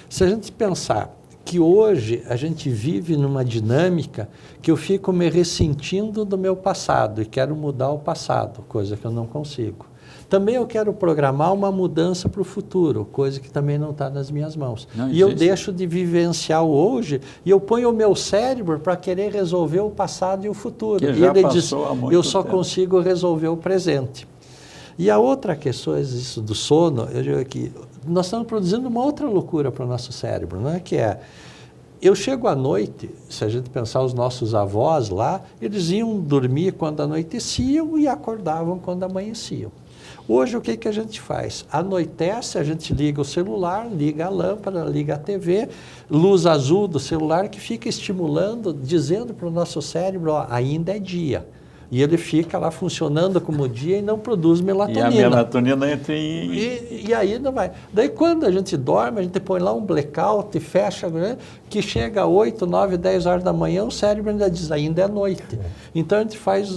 se a gente pensar que hoje a gente vive numa dinâmica que eu fico me ressentindo do meu passado e quero mudar o passado, coisa que eu não consigo. Também eu quero programar uma mudança para o futuro, coisa que também não está nas minhas mãos. E eu deixo de vivenciar o hoje e eu ponho o meu cérebro para querer resolver o passado e o futuro. Que e já ele passou diz, há muito eu só tempo. consigo resolver o presente. E a outra questão, isso do sono, eu digo aqui, nós estamos produzindo uma outra loucura para o nosso cérebro, não é? Que é, eu chego à noite, se a gente pensar os nossos avós lá, eles iam dormir quando anoiteciam e acordavam quando amanheciam. Hoje, o que a gente faz? Anoitece, a gente liga o celular, liga a lâmpada, liga a TV, luz azul do celular que fica estimulando, dizendo para o nosso cérebro, ó, ainda é dia. E ele fica lá funcionando como dia e não produz melatonina. E a melatonina entra em... E aí não vai. Daí quando a gente dorme, a gente põe lá um blackout e fecha, né, que chega a 8, 9, 10 horas da manhã, o cérebro ainda diz, ainda é noite. Então a gente faz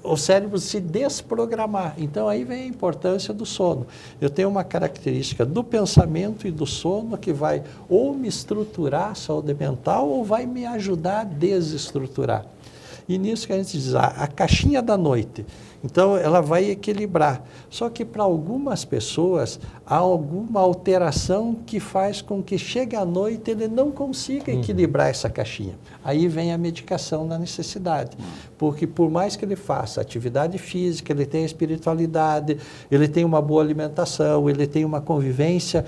o cérebro se desprogramar. Então aí vem a importância do sono. Eu tenho uma característica do pensamento e do sono que vai ou me estruturar a saúde mental ou vai me ajudar a desestruturar. E nisso que a gente diz, a caixinha da noite. Então, ela vai equilibrar. Só que para algumas pessoas, há alguma alteração que faz com que chegue à noite ele não consiga equilibrar essa caixinha. Aí vem a medicação na necessidade. Porque por mais que ele faça atividade física, ele tenha espiritualidade, ele tenha uma boa alimentação, ele tenha uma convivência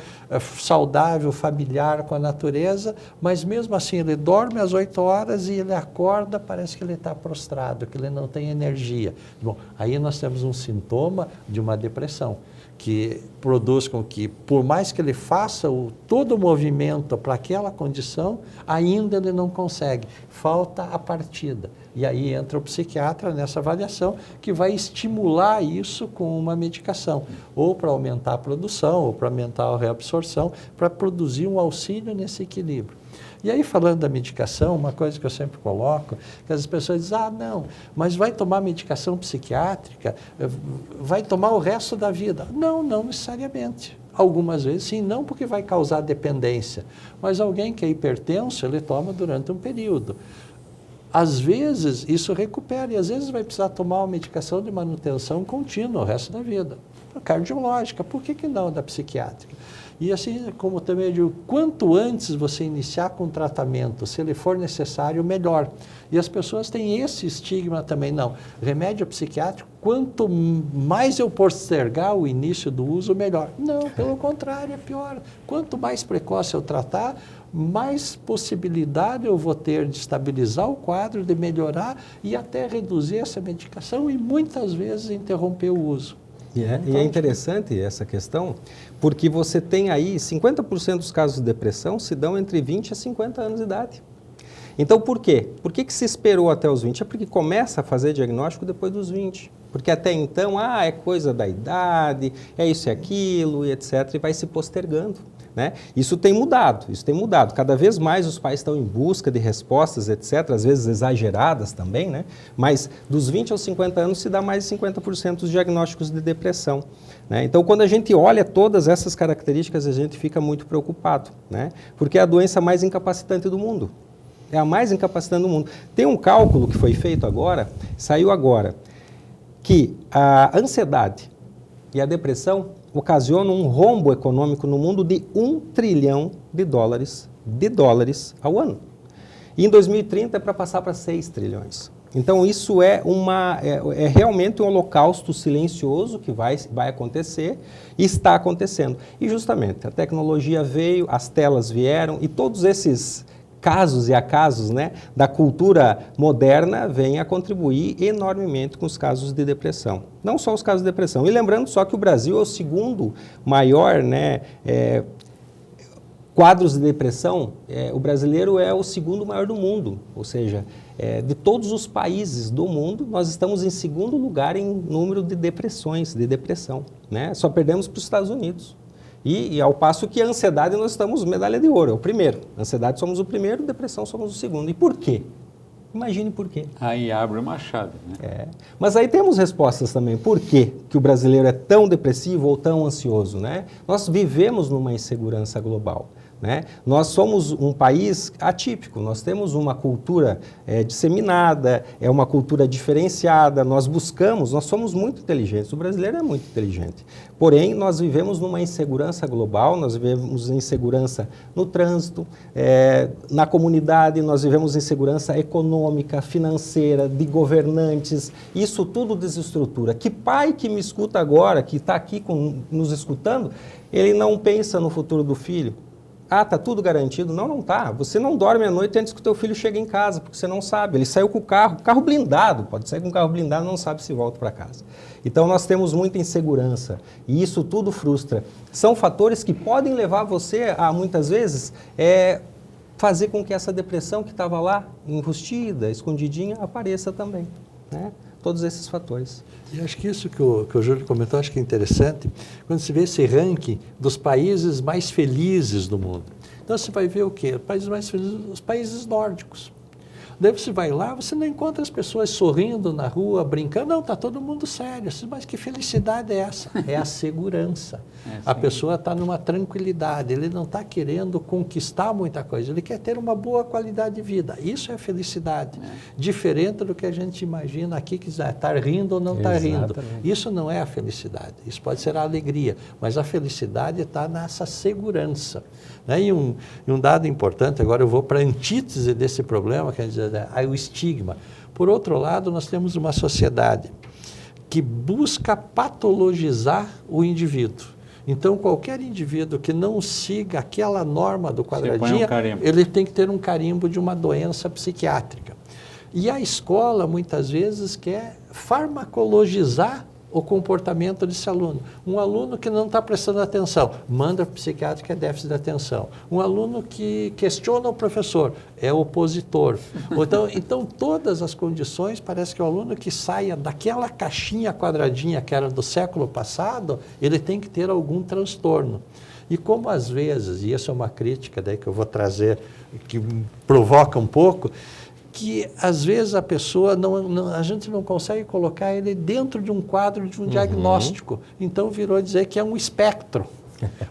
saudável, familiar com a natureza, mas mesmo assim ele dorme às 8 horas e ele acorda, parece que ele está prostrado, que ele não tem energia. Bom, aí nós temos um sintoma de uma depressão, que produz com que, por mais que ele faça todo o movimento para aquela condição, ainda ele não consegue, falta a partida. E aí entra o psiquiatra nessa avaliação, que vai estimular isso com uma medicação, ou para aumentar a produção, ou para aumentar a reabsorção, para produzir um auxílio nesse equilíbrio. E aí, falando da medicação, uma coisa que eu sempre coloco, que as pessoas dizem, não, mas vai tomar medicação psiquiátrica, vai tomar o resto da vida. Não, não necessariamente. Algumas vezes sim, não porque vai causar dependência, mas alguém que é hipertenso, ele toma durante um período. Às vezes isso recupera e às vezes vai precisar tomar uma medicação de manutenção contínua o resto da vida. Cardiológica, por que não da psiquiátrica? E assim, como também eu digo, quanto antes você iniciar com o tratamento, se ele for necessário, melhor. E as pessoas têm esse estigma também, não, remédio psiquiátrico, quanto mais eu postergar o início do uso, melhor. Não, pelo contrário, é pior. Quanto mais precoce eu tratar, mais possibilidade eu vou ter de estabilizar o quadro, de melhorar e até reduzir essa medicação e muitas vezes interromper o uso. E é interessante essa questão, porque você tem aí 50% dos casos de depressão se dão entre 20 a 50 anos de idade. Então, por quê? Por que se esperou até os 20? É porque começa a fazer diagnóstico depois dos 20. Porque até então, é coisa da idade, é isso e aquilo, e etc., e vai se postergando. Né? Isso tem mudado. Cada vez mais os pais estão em busca de respostas, etc., às vezes exageradas também, né? Mas dos 20 aos 50 anos se dá mais de 50% dos diagnósticos de depressão. Né? Então, quando a gente olha todas essas características, a gente fica muito preocupado, né? Porque é a doença mais incapacitante do mundo. É a mais incapacitante do mundo. Tem um cálculo que foi feito agora, saiu agora, que a ansiedade e a depressão ocasionam um rombo econômico no mundo de 1 trilhão de dólares ao ano. E em 2030 é para passar para 6 trilhões. Então isso é realmente um holocausto silencioso que vai acontecer e está acontecendo. E justamente a tecnologia veio, as telas vieram e todos esses casos e acasos, né, da cultura moderna vêm a contribuir enormemente com os casos de depressão. Não só os casos de depressão. E lembrando só que o Brasil é o segundo maior, né, quadros de depressão, o brasileiro é o segundo maior do mundo. Ou seja, de todos os países do mundo, nós estamos em segundo lugar em número de depressões, de depressão. Né? Só perdemos para os Estados Unidos. E ao passo que a ansiedade nós estamos medalha de ouro, é o primeiro. Ansiedade somos o primeiro, depressão somos o segundo. E por quê? Imagine por quê. Aí abre uma chave, né? Mas aí temos respostas também. Por quê que o brasileiro é tão depressivo ou tão ansioso, né? Nós vivemos numa insegurança global. Né? Nós somos um país atípico, nós temos uma cultura disseminada, é uma cultura diferenciada, nós somos muito inteligentes, o brasileiro é muito inteligente, porém nós vivemos numa insegurança global, nós vivemos insegurança no trânsito, na comunidade, nós vivemos insegurança econômica, financeira, de governantes, isso tudo desestrutura. Que pai que me escuta agora, que está aqui nos escutando, ele não pensa no futuro do filho? Está tudo garantido? Não, não está. Você não dorme à noite antes que o teu filho chegue em casa, porque você não sabe. Ele saiu com o carro blindado, pode sair com o carro blindado, não sabe se volta para casa. Então nós temos muita insegurança e isso tudo frustra. São fatores que podem levar você a, muitas vezes, fazer com que essa depressão que estava lá, enrustida, escondidinha, apareça também. Né? Todos esses fatores. E acho que isso que o Júlio comentou, acho que é interessante, quando se vê esse ranking dos países mais felizes do mundo. Então você vai ver o quê? Os países mais felizes, os países nórdicos. Daí você vai lá, você não encontra as pessoas sorrindo na rua, brincando, não, está todo mundo sério. Mas que felicidade é essa? É a segurança. A pessoa está numa tranquilidade, ele não está querendo conquistar muita coisa, ele quer ter uma boa qualidade de vida. Isso é felicidade. Diferente do que a gente imagina aqui, que está rindo ou não está rindo. Isso não é a felicidade, isso pode ser a alegria, mas a felicidade está nessa segurança. Né? E um dado importante, agora eu vou para a antítese desse problema, quer dizer, o estigma. Por outro lado, nós temos uma sociedade que busca patologizar o indivíduo. Então, qualquer indivíduo que não siga aquela norma do quadradinho, ele tem que ter um carimbo de uma doença psiquiátrica. E a escola, muitas vezes, quer farmacologizar o comportamento desse aluno. Um aluno que não está prestando atenção, manda para o psiquiatra que é déficit de atenção. Um aluno que questiona o professor, é opositor. Então, todas as condições, parece que o aluno que saia daquela caixinha quadradinha que era do século passado, ele tem que ter algum transtorno. E como às vezes, e essa é uma crítica daí que eu vou trazer, que provoca um pouco, que às vezes a pessoa, a gente não consegue colocar ele dentro de um quadro de um diagnóstico. Então virou dizer que é um espectro.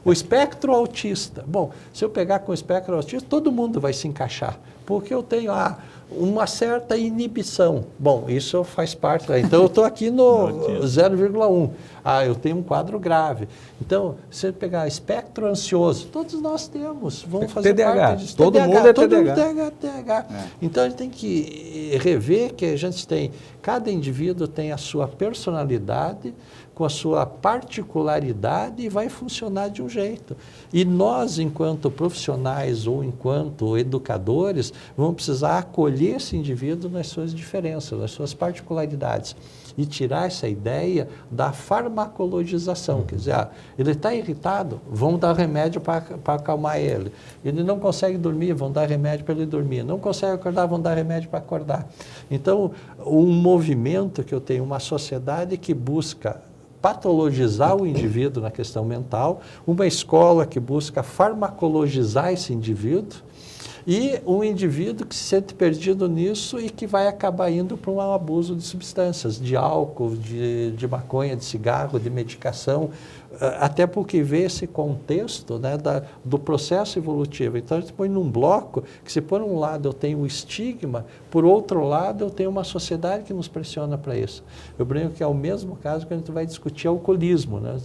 O espectro autista. Bom, se eu pegar com o espectro autista, todo mundo vai se encaixar, porque eu tenho uma certa inibição. Bom, isso faz parte. Então, eu estou aqui no 0,1. Eu tenho um quadro grave. Então, se eu pegar espectro ansioso, todos nós temos. Vamos fazer TDAH. parte disso. Todo mundo é TDAH. TDAH. Então, a gente tem que rever que a gente tem... Cada indivíduo tem a sua personalidade, com a sua particularidade e vai funcionar de um jeito. E nós, enquanto profissionais ou enquanto educadores, vamos precisar acolher esse indivíduo nas suas diferenças, nas suas particularidades e tirar essa ideia da farmacologização. Quer dizer, ele está irritado, vão dar remédio para acalmar ele. Ele não consegue dormir, vão dar remédio para ele dormir. Não consegue acordar, vão dar remédio para acordar. Então, um movimento que eu tenho, uma sociedade que busca patologizar o indivíduo na questão mental, uma escola que busca farmacologizar esse indivíduo e um indivíduo que se sente perdido nisso e que vai acabar indo para um abuso de substâncias, de álcool, de maconha, de cigarro, de medicação, até porque vê esse contexto, né, do processo evolutivo. Então, a gente põe num bloco que, se por um lado eu tenho o estigma, por outro lado eu tenho uma sociedade que nos pressiona para isso. Eu brinco que é o mesmo caso que a gente vai discutir alcoolismo, né?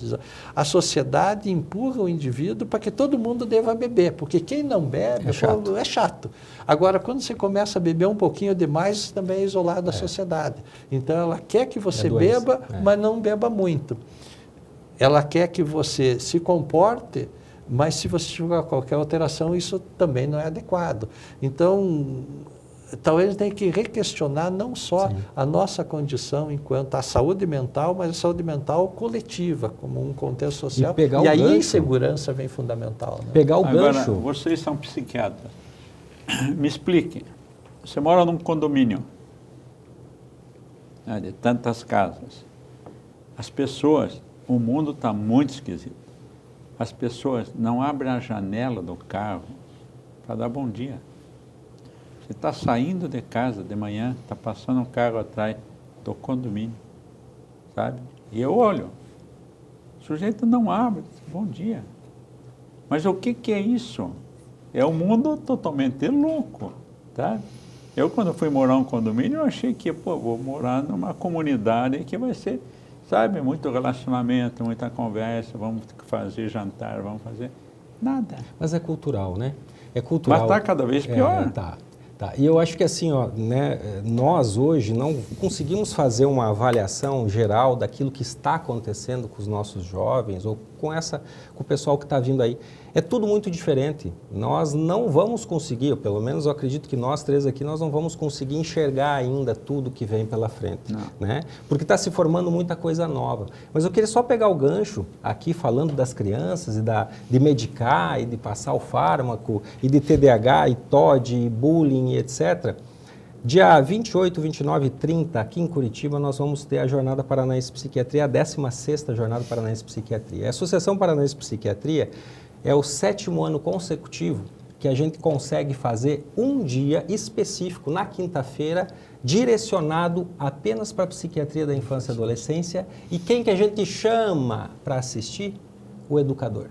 A sociedade empurra o indivíduo para que todo mundo deva beber, porque quem não bebe é chato. Agora, quando você começa a beber um pouquinho demais, você também é isolado da sociedade. Então, ela quer que você beba, mas não beba muito. Ela quer que você se comporte, mas se você tiver qualquer alteração, isso também não é adequado. Então, talvez a gente tenha que requestionar não só a nossa condição enquanto a saúde mental, mas a saúde mental coletiva, como um contexto social. E aí a insegurança vem fundamental. Né? Pegar o Agora, gancho. Vocês são psiquiatras. Me expliquem. Você mora num condomínio, né, de tantas casas. As pessoas... O mundo está muito esquisito. As pessoas não abrem a janela do carro para dar bom dia. Você está saindo de casa de manhã, está passando um carro atrás do condomínio, sabe? E eu olho. O sujeito não abre, diz, bom dia. Mas o que é isso? É um mundo totalmente louco, tá? Eu, quando fui morar num condomínio, eu achei que, vou morar numa comunidade que vai ser... Sabe, muito relacionamento, muita conversa, vamos fazer jantar, vamos fazer... Nada. Mas é cultural, né? É cultural. Mas está cada vez pior. Tá. E eu acho que assim, nós hoje não conseguimos fazer uma avaliação geral daquilo que está acontecendo com os nossos jovens ou com o pessoal que está vindo aí. É tudo muito diferente. Nós não vamos conseguir, ou pelo menos eu acredito que nós três aqui, nós não vamos conseguir enxergar ainda tudo que vem pela frente, né? Porque está se formando muita coisa nova. Mas eu queria só pegar o gancho aqui falando das crianças e de medicar e de passar o fármaco e de TDAH e TOD e bullying e etc. Dia 28, 29 e 30, aqui em Curitiba, nós vamos ter a Jornada Paranaense Psiquiatria, a 16ª Jornada Paranaense Psiquiatria. A Associação Paranaense Psiquiatria é o 7º ano consecutivo que a gente consegue fazer um dia específico, na quinta-feira, direcionado apenas para a psiquiatria da infância e adolescência. E quem que a gente chama para assistir? O educador.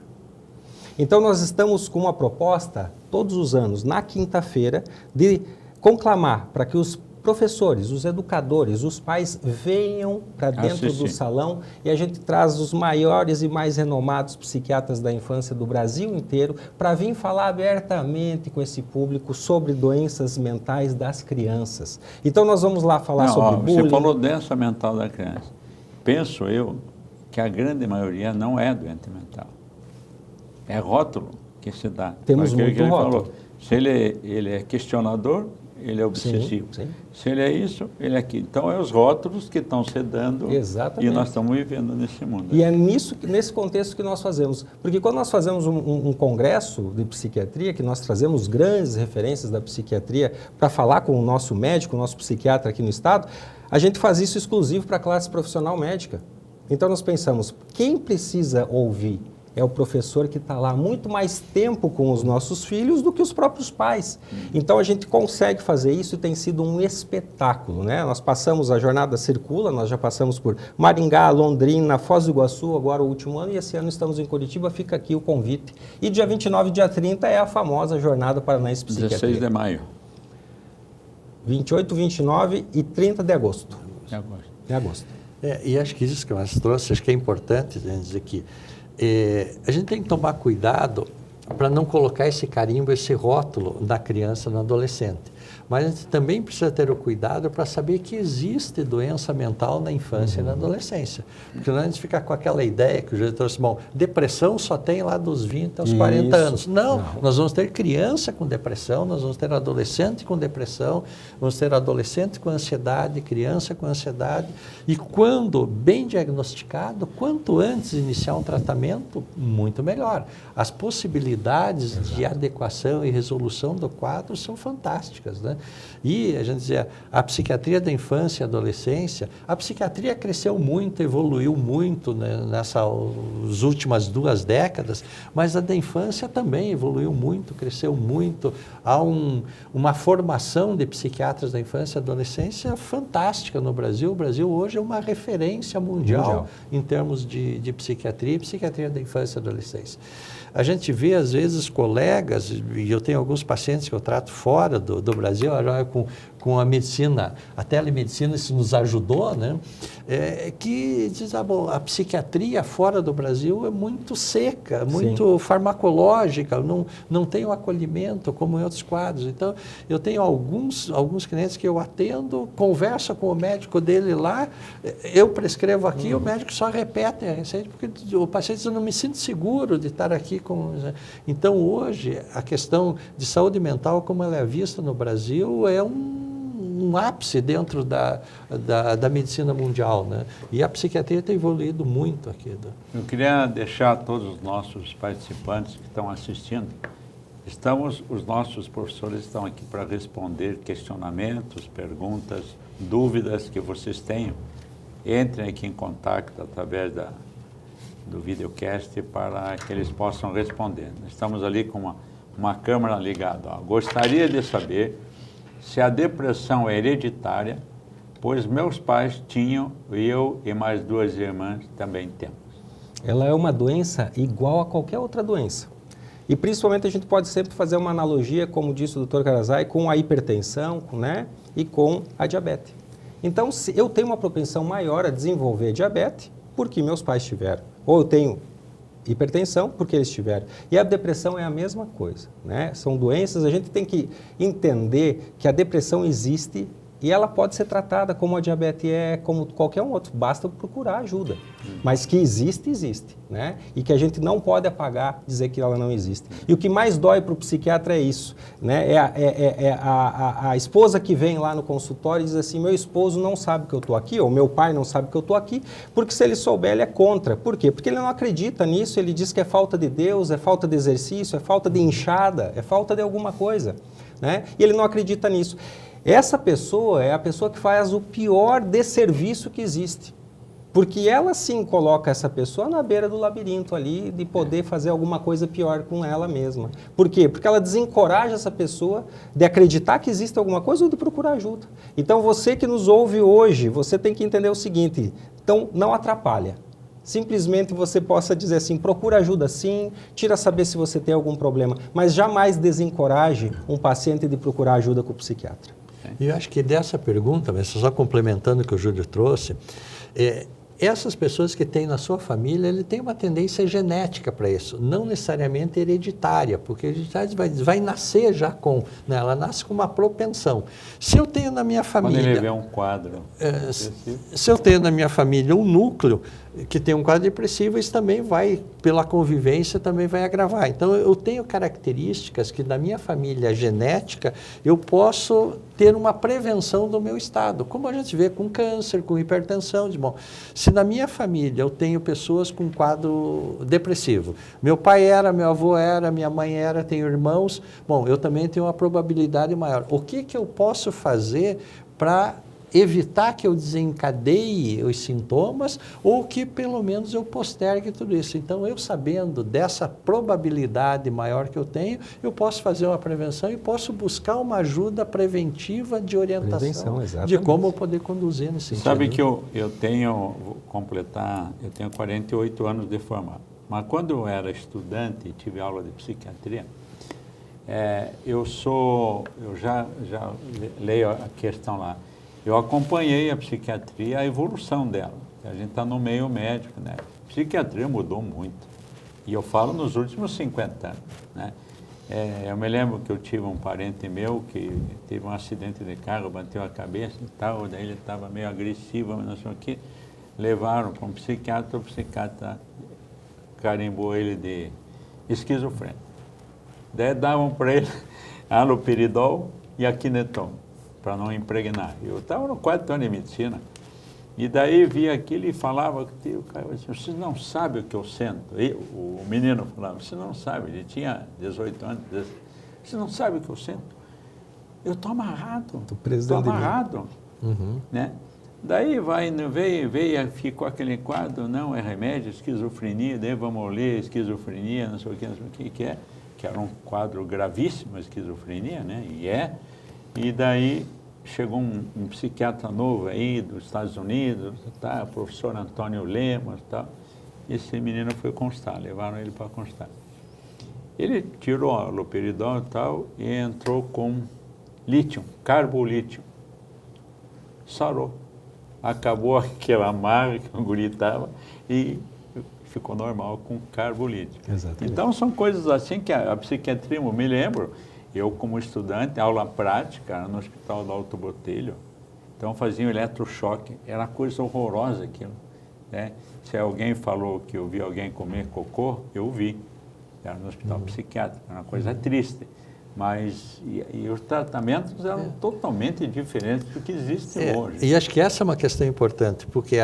Então, nós estamos com uma proposta, todos os anos, na quinta-feira, de conclamar para que os professores, os educadores, os pais venham para dentro do salão e a gente traz os maiores e mais renomados psiquiatras da infância do Brasil inteiro para vir falar abertamente com esse público sobre doenças mentais das crianças. Então nós vamos lá falar sobre bullying. Você falou doença mental da criança. Penso eu que a grande maioria não é doente mental. É rótulo que se dá. Temos muito rótulo. Falou. Se ele é questionador, ele é obsessivo. Sim. Se ele é isso, ele é aquilo. Então, é os rótulos que estão se dando. Exatamente. E nós estamos vivendo nesse mundo. E é nesse contexto que nós fazemos. Porque quando nós fazemos um congresso de psiquiatria, que nós trazemos grandes referências da psiquiatria para falar com o nosso médico, o nosso psiquiatra aqui no estado, a gente faz isso exclusivo para a classe profissional médica. Então, nós pensamos, quem precisa ouvir é o professor que está lá muito mais tempo com os nossos filhos do que os próprios pais. Então a gente consegue fazer isso e tem sido um espetáculo, né? Nós passamos, a jornada circula, nós já passamos por Maringá, Londrina, Foz do Iguaçu, agora o último ano, e esse ano estamos em Curitiba, fica aqui o convite. E dia 29 e dia 30 é a famosa Jornada Paranaense Psiquiatria. 16 de maio. 28, 29 e 30 de agosto. De agosto. E acho que isso que você trouxe, acho que é importante dizer que a gente tem que tomar cuidado para não colocar esse carimbo, esse rótulo na criança, no adolescente. Mas a gente também precisa ter o cuidado para saber que existe doença mental na infância e na adolescência. Porque senão a gente fica com aquela ideia que o Júlio trouxe, bom, depressão só tem lá dos 20 aos 40 anos. Não, nós vamos ter criança com depressão, nós vamos ter adolescente com depressão, vamos ter adolescente com ansiedade, criança com ansiedade. E quando bem diagnosticado, quanto antes iniciar um tratamento, muito melhor. As possibilidades de adequação e resolução do quadro são fantásticas, né? E a gente dizia, a psiquiatria da infância e adolescência, a psiquiatria cresceu muito, evoluiu muito, né, nessas últimas 2 décadas, mas a da infância também evoluiu muito, cresceu muito. Há uma formação de psiquiatras da infância e adolescência fantástica no Brasil. O Brasil hoje é uma referência mundial. Em termos de psiquiatria e psiquiatria da infância e adolescência. A gente vê, às vezes, colegas, e eu tenho alguns pacientes que eu trato fora do Brasil, com a medicina, a telemedicina, isso nos ajudou, né? Que diz, bom, a psiquiatria fora do Brasil é muito seca, muito farmacológica, não tem o acolhimento como em outros quadros. Então, eu tenho alguns clientes que eu atendo, converso com o médico dele lá, eu prescrevo aqui, o médico só repete a receita, porque o paciente diz, eu não me sinto seguro de estar aqui. Então, hoje, a questão de saúde mental, como ela é vista no Brasil, é um ápice dentro da medicina mundial, né? E a psiquiatria tem evoluído muito aqui. Eu queria deixar a todos os nossos participantes que estão assistindo, os nossos professores estão aqui para responder questionamentos, perguntas, dúvidas que vocês tenham. Entrem aqui em contato através do videocast para que eles possam responder. Estamos ali com uma câmera ligada. Gostaria de saber se a depressão é hereditária, pois meus pais tinham, eu e mais 2 irmãs também temos. Ela é uma doença igual a qualquer outra doença. E principalmente a gente pode sempre fazer uma analogia, como disse o Dr. Karazai, com a hipertensão, né, e com a diabetes. Então, se eu tenho uma propensão maior a desenvolver diabetes, porque meus pais tiveram. Ou eu tenho hipertensão, porque eles tiveram. E a depressão é a mesma coisa, né? São doenças, a gente tem que entender que a depressão existe e ela pode ser tratada como a diabetes como qualquer um outro, basta procurar ajuda. Mas que existe, né? E que a gente não pode apagar, dizer que ela não existe. E o que mais dói para o psiquiatra é isso, né? A esposa que vem lá no consultório e diz assim, meu esposo não sabe que eu estou aqui, ou meu pai não sabe que eu estou aqui, porque se ele souber, ele é contra. Por quê? Porque ele não acredita nisso, ele diz que é falta de Deus, é falta de exercício, é falta de inchada, é falta de alguma coisa, né? E ele não acredita nisso. Essa pessoa é a pessoa que faz o pior desserviço que existe. Porque ela sim coloca essa pessoa na beira do labirinto ali de poder fazer alguma coisa pior com ela mesma. Por quê? Porque ela desencoraja essa pessoa de acreditar que existe alguma coisa ou de procurar ajuda. Então você que nos ouve hoje, você tem que entender o seguinte, então não atrapalha. Simplesmente você possa dizer assim, procura ajuda sim, tira saber se você tem algum problema, mas jamais desencoraje um paciente de procurar ajuda com o psiquiatra. E eu acho que dessa pergunta, mas só complementando o que o Júlio trouxe, essas pessoas que têm na sua família, ele tem uma tendência genética para isso, não necessariamente hereditária, porque hereditária vai nascer já com, né, ela nasce com uma propensão. Se eu tenho na minha família... Quando ele vê um quadro... se eu tenho na minha família um núcleo que tem um quadro depressivo, isso também vai, pela convivência, também vai agravar. Então, eu tenho características que na minha família genética, eu posso ter uma prevenção do meu estado, como a gente vê com câncer, com hipertensão, se na minha família eu tenho pessoas com quadro depressivo, meu pai era, meu avô era, minha mãe era, tenho irmãos, eu também tenho uma probabilidade maior. O que eu posso fazer para evitar que eu desencadeie os sintomas ou que pelo menos eu postergue tudo isso. Então, eu sabendo dessa probabilidade maior que eu tenho, eu posso fazer uma prevenção e posso buscar uma ajuda preventiva de orientação de como eu poder conduzir nesse sentido. Sabe que eu tenho, vou completar, eu tenho 48 anos de formado. Mas quando eu era estudante e tive aula de psiquiatria, eu já leio a questão lá. Eu acompanhei a psiquiatria, a evolução dela. A gente está no meio médico, né? A psiquiatria mudou muito. E eu falo nos últimos 50 anos, né? Eu me lembro que eu tive um parente meu que teve um acidente de carro, bateu a cabeça e tal, daí ele estava meio agressivo, mas não sei o quê. Levaram para um psiquiatra, o psiquiatra carimbou ele de esquizofrênico. Daí davam para ele haloperidol e aquinetol, para não impregnar. Eu estava no 4º ano de medicina, e daí via aquilo e falava, o cara disse, você não sabe o que eu sinto. O menino falava, você não sabe, ele tinha 18 anos, você não sabe o que eu sinto. Eu estou amarrado, estou amarrado. Né? Daí veio, ficou aquele quadro, não, é remédio, esquizofrenia, daí vamos ler esquizofrenia, não sei o que é, que era um quadro gravíssimo, a esquizofrenia, né? E daí chegou um psiquiatra novo aí dos Estados Unidos, tá? O professor Antônio Lemos e tal. Esse menino foi constar, levaram ele para constar. Ele tirou a haloperidol e tal e entrou com lítio, carbolítio. Sarou. Acabou aquela amarra que o guri estava e ficou normal com carbolítio. Exatamente. Então, são coisas assim que a psiquiatria, eu me lembro, eu como estudante, aula prática no Hospital do Alto Botelho, então fazia um eletrochoque, era coisa horrorosa aquilo, né? Se alguém falou que eu vi alguém comer cocô, eu vi, era no hospital psiquiátrico, era uma coisa triste. Mas e os tratamentos eram totalmente diferentes do que existem hoje. E acho que essa é uma questão importante, porque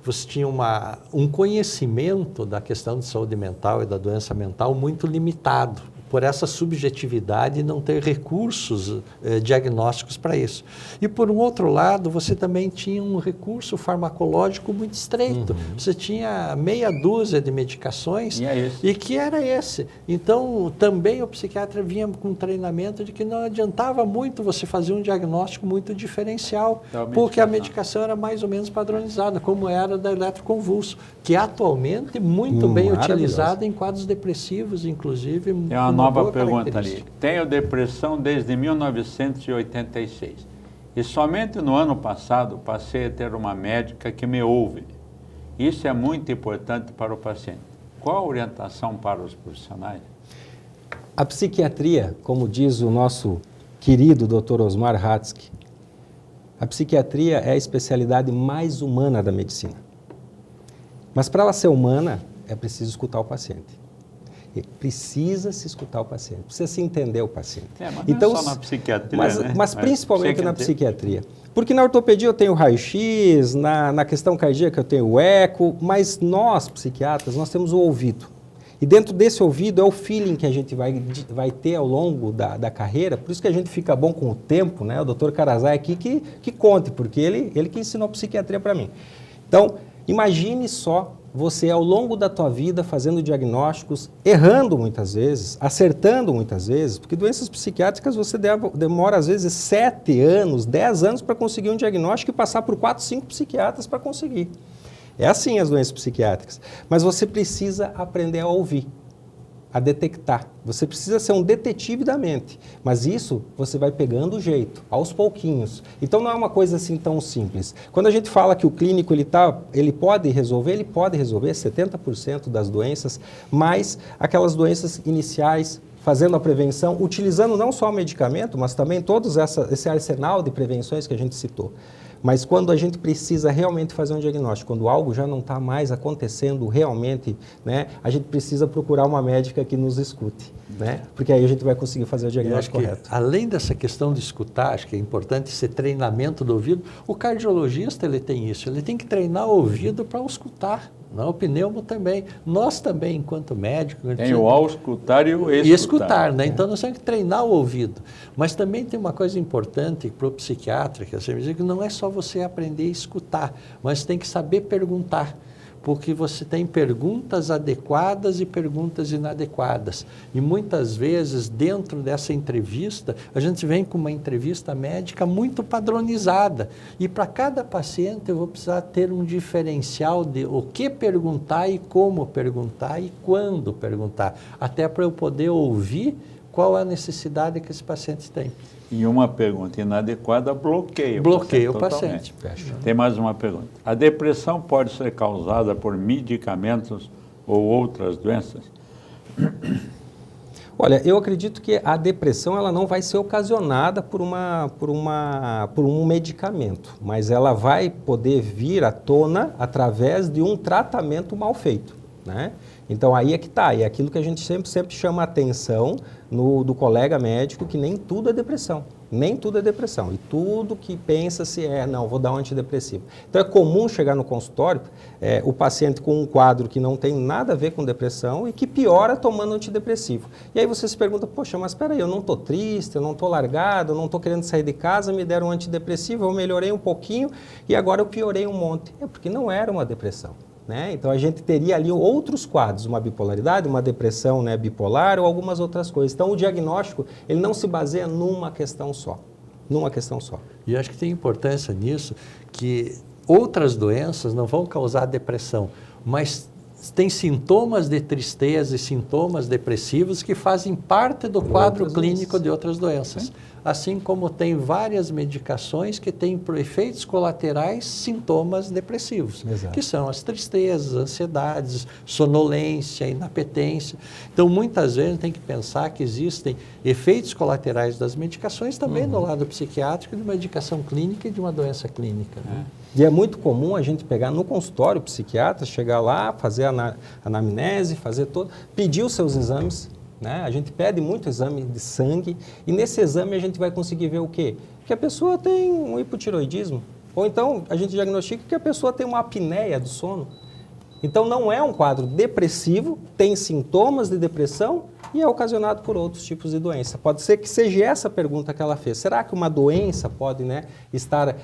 você tinha um conhecimento da questão de saúde mental e da doença mental muito limitado, por essa subjetividade e não ter recursos diagnósticos para isso. E, por um outro lado, você também tinha um recurso farmacológico muito estreito. Você tinha meia dúzia de medicações e que era esse. Então, também o psiquiatra vinha com um treinamento de que não adiantava muito você fazer um diagnóstico muito diferencial, porque a medicação era mais ou menos padronizada, como era da eletroconvulso, que atualmente muito bem utilizada em quadros depressivos, inclusive. É uma nova pergunta ali. Tenho depressão desde 1986 e somente no ano passado passei a ter uma médica que me ouve. Isso é muito importante para o paciente. Qual a orientação para os profissionais? A psiquiatria, como diz o nosso querido Dr. Osmar Hatzky, a psiquiatria é a especialidade mais humana da medicina. Mas para ela ser humana, é preciso escutar o paciente. Precisa se escutar o paciente, precisa se entender o paciente. Mas então, não é só na psiquiatria, mas principalmente na psiquiatria. Porque na ortopedia eu tenho raio-x, na questão cardíaca eu tenho o eco, mas nós, psiquiatras, nós temos o ouvido. E dentro desse ouvido é o feeling que a gente vai ter ao longo da carreira, por isso que a gente fica bom com o tempo, né? O Dr. Karazai aqui que conte, porque ele que ensinou psiquiatria para mim. Então, imagine só você ao longo da tua vida fazendo diagnósticos, errando muitas vezes, acertando muitas vezes, porque doenças psiquiátricas você demora às vezes 7 anos, 10 anos para conseguir um diagnóstico e passar por 4, 5 psiquiatras para conseguir. É assim as doenças psiquiátricas, mas você precisa aprender a ouvir, a detectar. Você precisa ser um detetive da mente, mas isso você vai pegando o jeito, aos pouquinhos. Então não é uma coisa assim tão simples. Quando a gente fala que o clínico ele pode resolver 70% das doenças, mas aquelas doenças iniciais, fazendo a prevenção, utilizando não só o medicamento, mas também todo esse arsenal de prevenções que a gente citou. Mas quando a gente precisa realmente fazer um diagnóstico, quando algo já não está mais acontecendo realmente, né, a gente precisa procurar uma médica que nos escute, né, porque aí a gente vai conseguir fazer o diagnóstico correto. Além dessa questão de escutar, acho que é importante esse treinamento do ouvido, o cardiologista ele tem isso, ele tem que treinar o ouvido para escutar. Não, o pneumo também. Nós também, enquanto médicos... Tem o auscultar e o escutar. E escutar, né? Então, nós temos que treinar o ouvido. Mas também tem uma coisa importante para o psiquiatra, que não é só você aprender a escutar, mas tem que saber perguntar. Porque você tem perguntas adequadas e perguntas inadequadas. E muitas vezes, dentro dessa entrevista, a gente vem com uma entrevista médica muito padronizada. E para cada paciente eu vou precisar ter um diferencial de o que perguntar e como perguntar e quando perguntar. Até para eu poder ouvir qual é a necessidade que esse paciente tem. E uma pergunta inadequada bloqueia o paciente. Tem mais uma pergunta. A depressão pode ser causada por medicamentos ou outras doenças? Olha, eu acredito que a depressão ela não vai ser ocasionada por um medicamento, mas ela vai poder vir à tona através de um tratamento mal feito, né? Então aí é que está, é aquilo que a gente sempre chama a atenção do colega médico, que nem tudo é depressão, nem tudo é depressão, e tudo que pensa-se não, vou dar um antidepressivo. Então é comum chegar no consultório o paciente com um quadro que não tem nada a ver com depressão e que piora tomando antidepressivo. E aí você se pergunta, poxa, mas espera aí, eu não estou triste, eu não estou largado, eu não estou querendo sair de casa, me deram um antidepressivo, eu melhorei um pouquinho e agora eu piorei um monte. É porque não era uma depressão. Né? Então a gente teria ali outros quadros, uma bipolaridade, uma depressão, né, bipolar ou algumas outras coisas. Então o diagnóstico ele não se baseia numa questão só, E acho que tem importância nisso, que outras doenças não vão causar depressão, mas tem sintomas de tristeza e sintomas depressivos que fazem parte do quadro clínico de outras doenças. Assim como tem várias medicações que têm por efeitos colaterais sintomas depressivos, que são as tristezas, ansiedades, sonolência, inapetência. Então, muitas vezes tem que pensar que existem efeitos colaterais das medicações também no lado psiquiátrico, de uma medicação clínica e de uma doença clínica. Né? E é muito comum a gente pegar no consultório, o psiquiatra, chegar lá, fazer a anamnese, pedir os seus exames, né? A gente pede muito exame de sangue e nesse exame a gente vai conseguir ver o quê? Que a pessoa tem um hipotiroidismo. Ou então a gente diagnostica que a pessoa tem uma apneia do sono. Então não é um quadro depressivo, tem sintomas de depressão e é ocasionado por outros tipos de doença. Pode ser que seja essa pergunta que ela fez. Será que uma doença pode, né, estar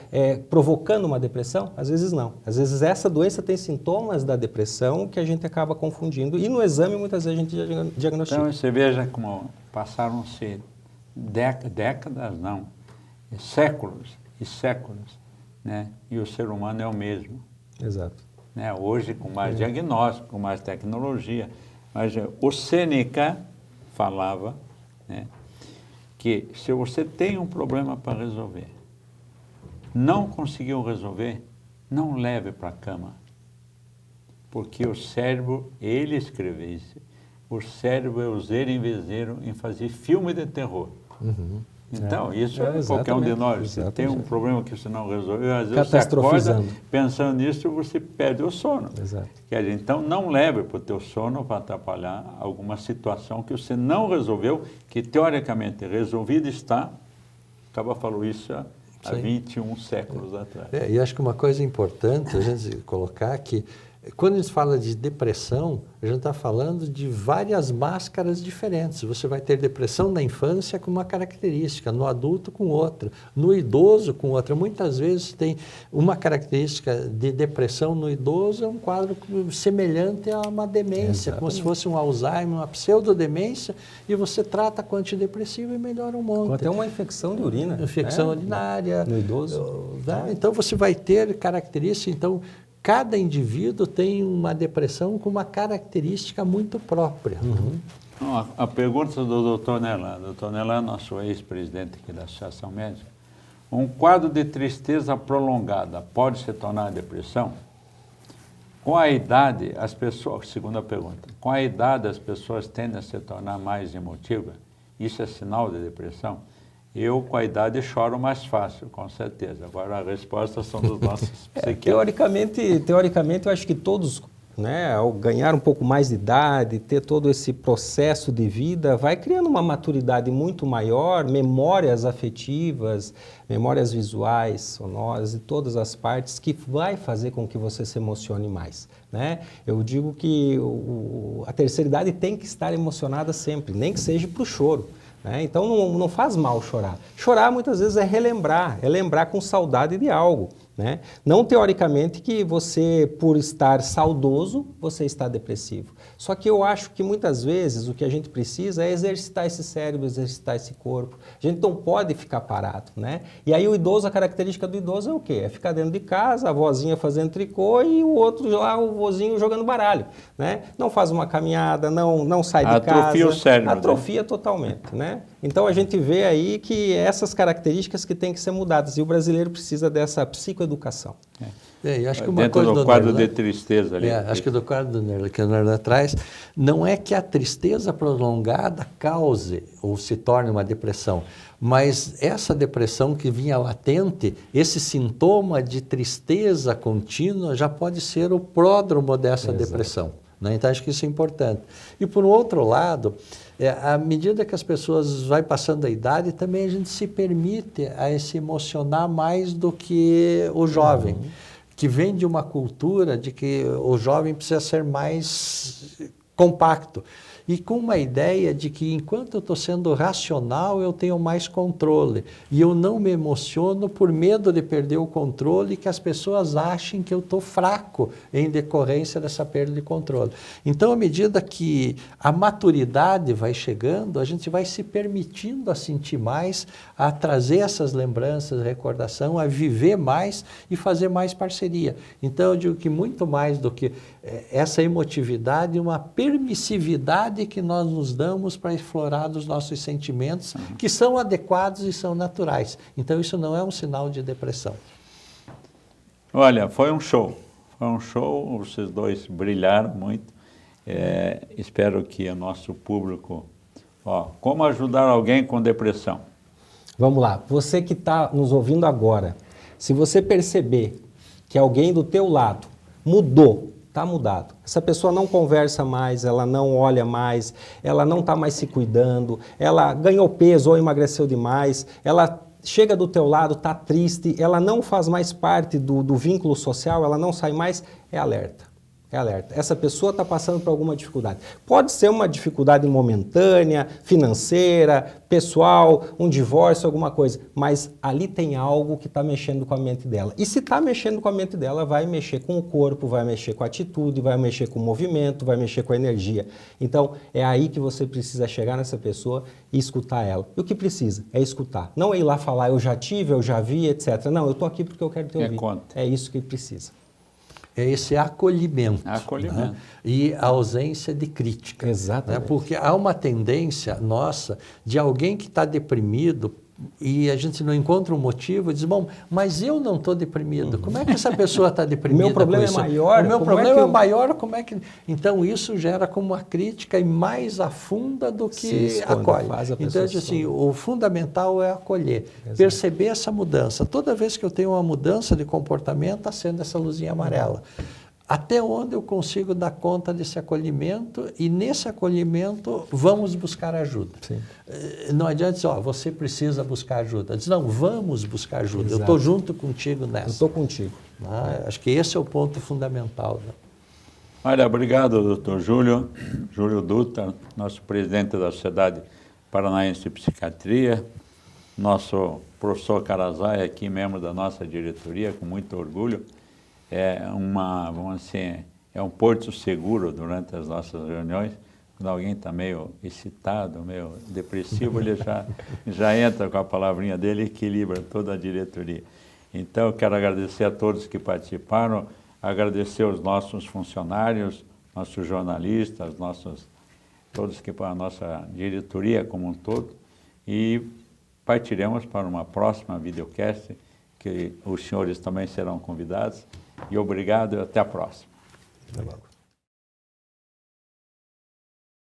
provocando uma depressão? Às vezes não. Às vezes essa doença tem sintomas da depressão que a gente acaba confundindo. E no exame muitas vezes a gente diagnostica. Então você veja como passaram-se décadas, não, séculos e séculos, né? E o ser humano é o mesmo. Exato. Né? Hoje, com mais diagnóstico, com mais tecnologia. Mas o Sêneca falava, né, que se você tem um problema para resolver, não conseguiu resolver, não leve para a cama. Porque o cérebro, ele escreveu isso, o cérebro é useiro em vezeiro em fazer filme de terror. Então, isso qualquer um de nós. Você tem um problema que você não resolveu, às vezes você acorda pensando nisso e você perde o sono. Quer dizer, então, não leve para o teu sono para atrapalhar alguma situação que você não resolveu, que teoricamente resolvida está. Acaba falou isso há 21 séculos atrás. E acho que uma coisa importante a gente colocar que quando a gente fala de depressão, a gente está falando de várias máscaras diferentes. Você vai ter depressão na infância com uma característica, no adulto com outra, no idoso com outra. Muitas vezes tem uma característica de depressão no idoso, é um quadro semelhante a uma demência, como se fosse um Alzheimer, uma pseudodemência, e você trata com antidepressivo e melhora um monte. Ou até uma infecção de urina. Infecção urinária. No idoso. Então você vai ter características, então cada indivíduo tem uma depressão com uma característica muito própria. A pergunta do Dr. Nelan. Dr. Nelan, nosso ex-presidente aqui da Associação Médica. Um quadro de tristeza prolongada pode se tornar depressão? Com a idade, as pessoas, segunda pergunta, com a idade as pessoas tendem a se tornar mais emotivas? Isso é sinal de depressão? Eu, com a idade, choro mais fácil, com certeza. Agora, as respostas são dos nossos psiquiatras. Teoricamente, eu acho que todos né, ao ganhar um pouco mais de idade, ter todo esse processo de vida, vai criando uma maturidade muito maior, memórias afetivas, memórias visuais, sonoras, de todas as partes, que vai fazer com que você se emocione mais, né? Eu digo que a terceira idade tem que estar emocionada sempre, nem que seja para o choro. Então não faz mal chorar. Chorar muitas vezes é lembrar com saudade de algo. Né? Não teoricamente que você, por estar saudoso, você está depressivo. Só que eu acho que muitas vezes o que a gente precisa é exercitar esse cérebro, exercitar esse corpo. A gente não pode ficar parado, né? E aí o idoso, a característica do idoso é o quê? É ficar dentro de casa, a vozinha fazendo tricô e o outro lá, o vozinho jogando baralho, né? Não faz uma caminhada, não sai de casa. Atrofia o cérebro. Atrofia, né? Totalmente, né? Então a gente vê aí que essas características que têm que ser mudadas e o brasileiro precisa dessa psicoeducação. Acho que uma dentro coisa do quadro de tristeza ali. Acho que do quadro do Nerla, que o Nerla traz, não é que a tristeza prolongada cause ou se torne uma depressão, mas essa depressão que vinha latente, esse sintoma de tristeza contínua já pode ser o pródromo dessa depressão. Né? Então, acho que isso é importante. E, por outro lado, à medida que as pessoas vão passando a idade, também a gente se permite a se emocionar mais do que o jovem, que vem de uma cultura de que o jovem precisa ser mais compacto. E com uma ideia de que enquanto eu estou sendo racional, eu tenho mais controle. E eu não me emociono por medo de perder o controle e que as pessoas achem que eu estou fraco em decorrência dessa perda de controle. Então, à medida que a maturidade vai chegando, a gente vai se permitindo a sentir mais, a trazer essas lembranças, recordação, a viver mais e fazer mais parceria. Então, eu digo que muito mais do que essa emotividade, uma permissividade que nós nos damos para explorar os nossos sentimentos, que são adequados e são naturais. Então, isso não é um sinal de depressão. Olha, foi um show, vocês dois brilharam muito. Espero que o nosso público... como ajudar alguém com depressão? Vamos lá, você que está nos ouvindo agora, se você perceber que alguém do teu lado mudou, está mudado. Essa pessoa não conversa mais, ela não olha mais, ela não está mais se cuidando, ela ganhou peso ou emagreceu demais, ela chega do teu lado, está triste, ela não faz mais parte do vínculo social, ela não sai mais, é alerta. É alerta. Essa pessoa está passando por alguma dificuldade. Pode ser uma dificuldade momentânea, financeira, pessoal, um divórcio, alguma coisa, mas ali tem algo que está mexendo com a mente dela. E se está mexendo com a mente dela, vai mexer com o corpo, vai mexer com a atitude, vai mexer com o movimento, vai mexer com a energia. Então, é aí que você precisa chegar nessa pessoa e escutar ela. E o que precisa? É escutar. Não é ir lá falar, eu já tive, eu já vi, etc. Não, eu estou aqui porque eu quero te ouvir. É isso que precisa. É esse acolhimento. Acolhimento. Né? E a ausência de crítica. Exatamente. Né? Porque há uma tendência nossa de alguém que está deprimido e a gente não encontra um motivo e diz, bom, mas eu não estou deprimido. Como é que essa pessoa está deprimida? O meu problema é maior. O meu problema é maior, como é que... Então, isso gera como uma crítica e mais afunda do que acolhe. Então, eu digo assim, o fundamental é acolher, perceber essa mudança. Toda vez que eu tenho uma mudança de comportamento, acendo essa luzinha amarela. Até onde eu consigo dar conta desse acolhimento e nesse acolhimento vamos buscar ajuda. Sim. Não adianta dizer, você precisa buscar ajuda. Diz, não, vamos buscar ajuda. Exato. Eu estou junto contigo nessa. Eu estou contigo. Acho que esse é o ponto fundamental. Né? Olha, obrigado, doutor Júlio Dutra, nosso presidente da Sociedade Paranaense de Psiquiatria, nosso professor Carazai, aqui membro da nossa diretoria, com muito orgulho. É um porto seguro durante as nossas reuniões. Quando alguém está meio excitado, meio depressivo, ele já entra com a palavrinha dele e equilibra toda a diretoria. Então, eu quero agradecer a todos que participaram, agradecer aos nossos funcionários, nossos jornalistas, todos que para a nossa diretoria como um todo, e partiremos para uma próxima videocast, que os senhores também serão convidados. E obrigado e até a próxima. Até logo.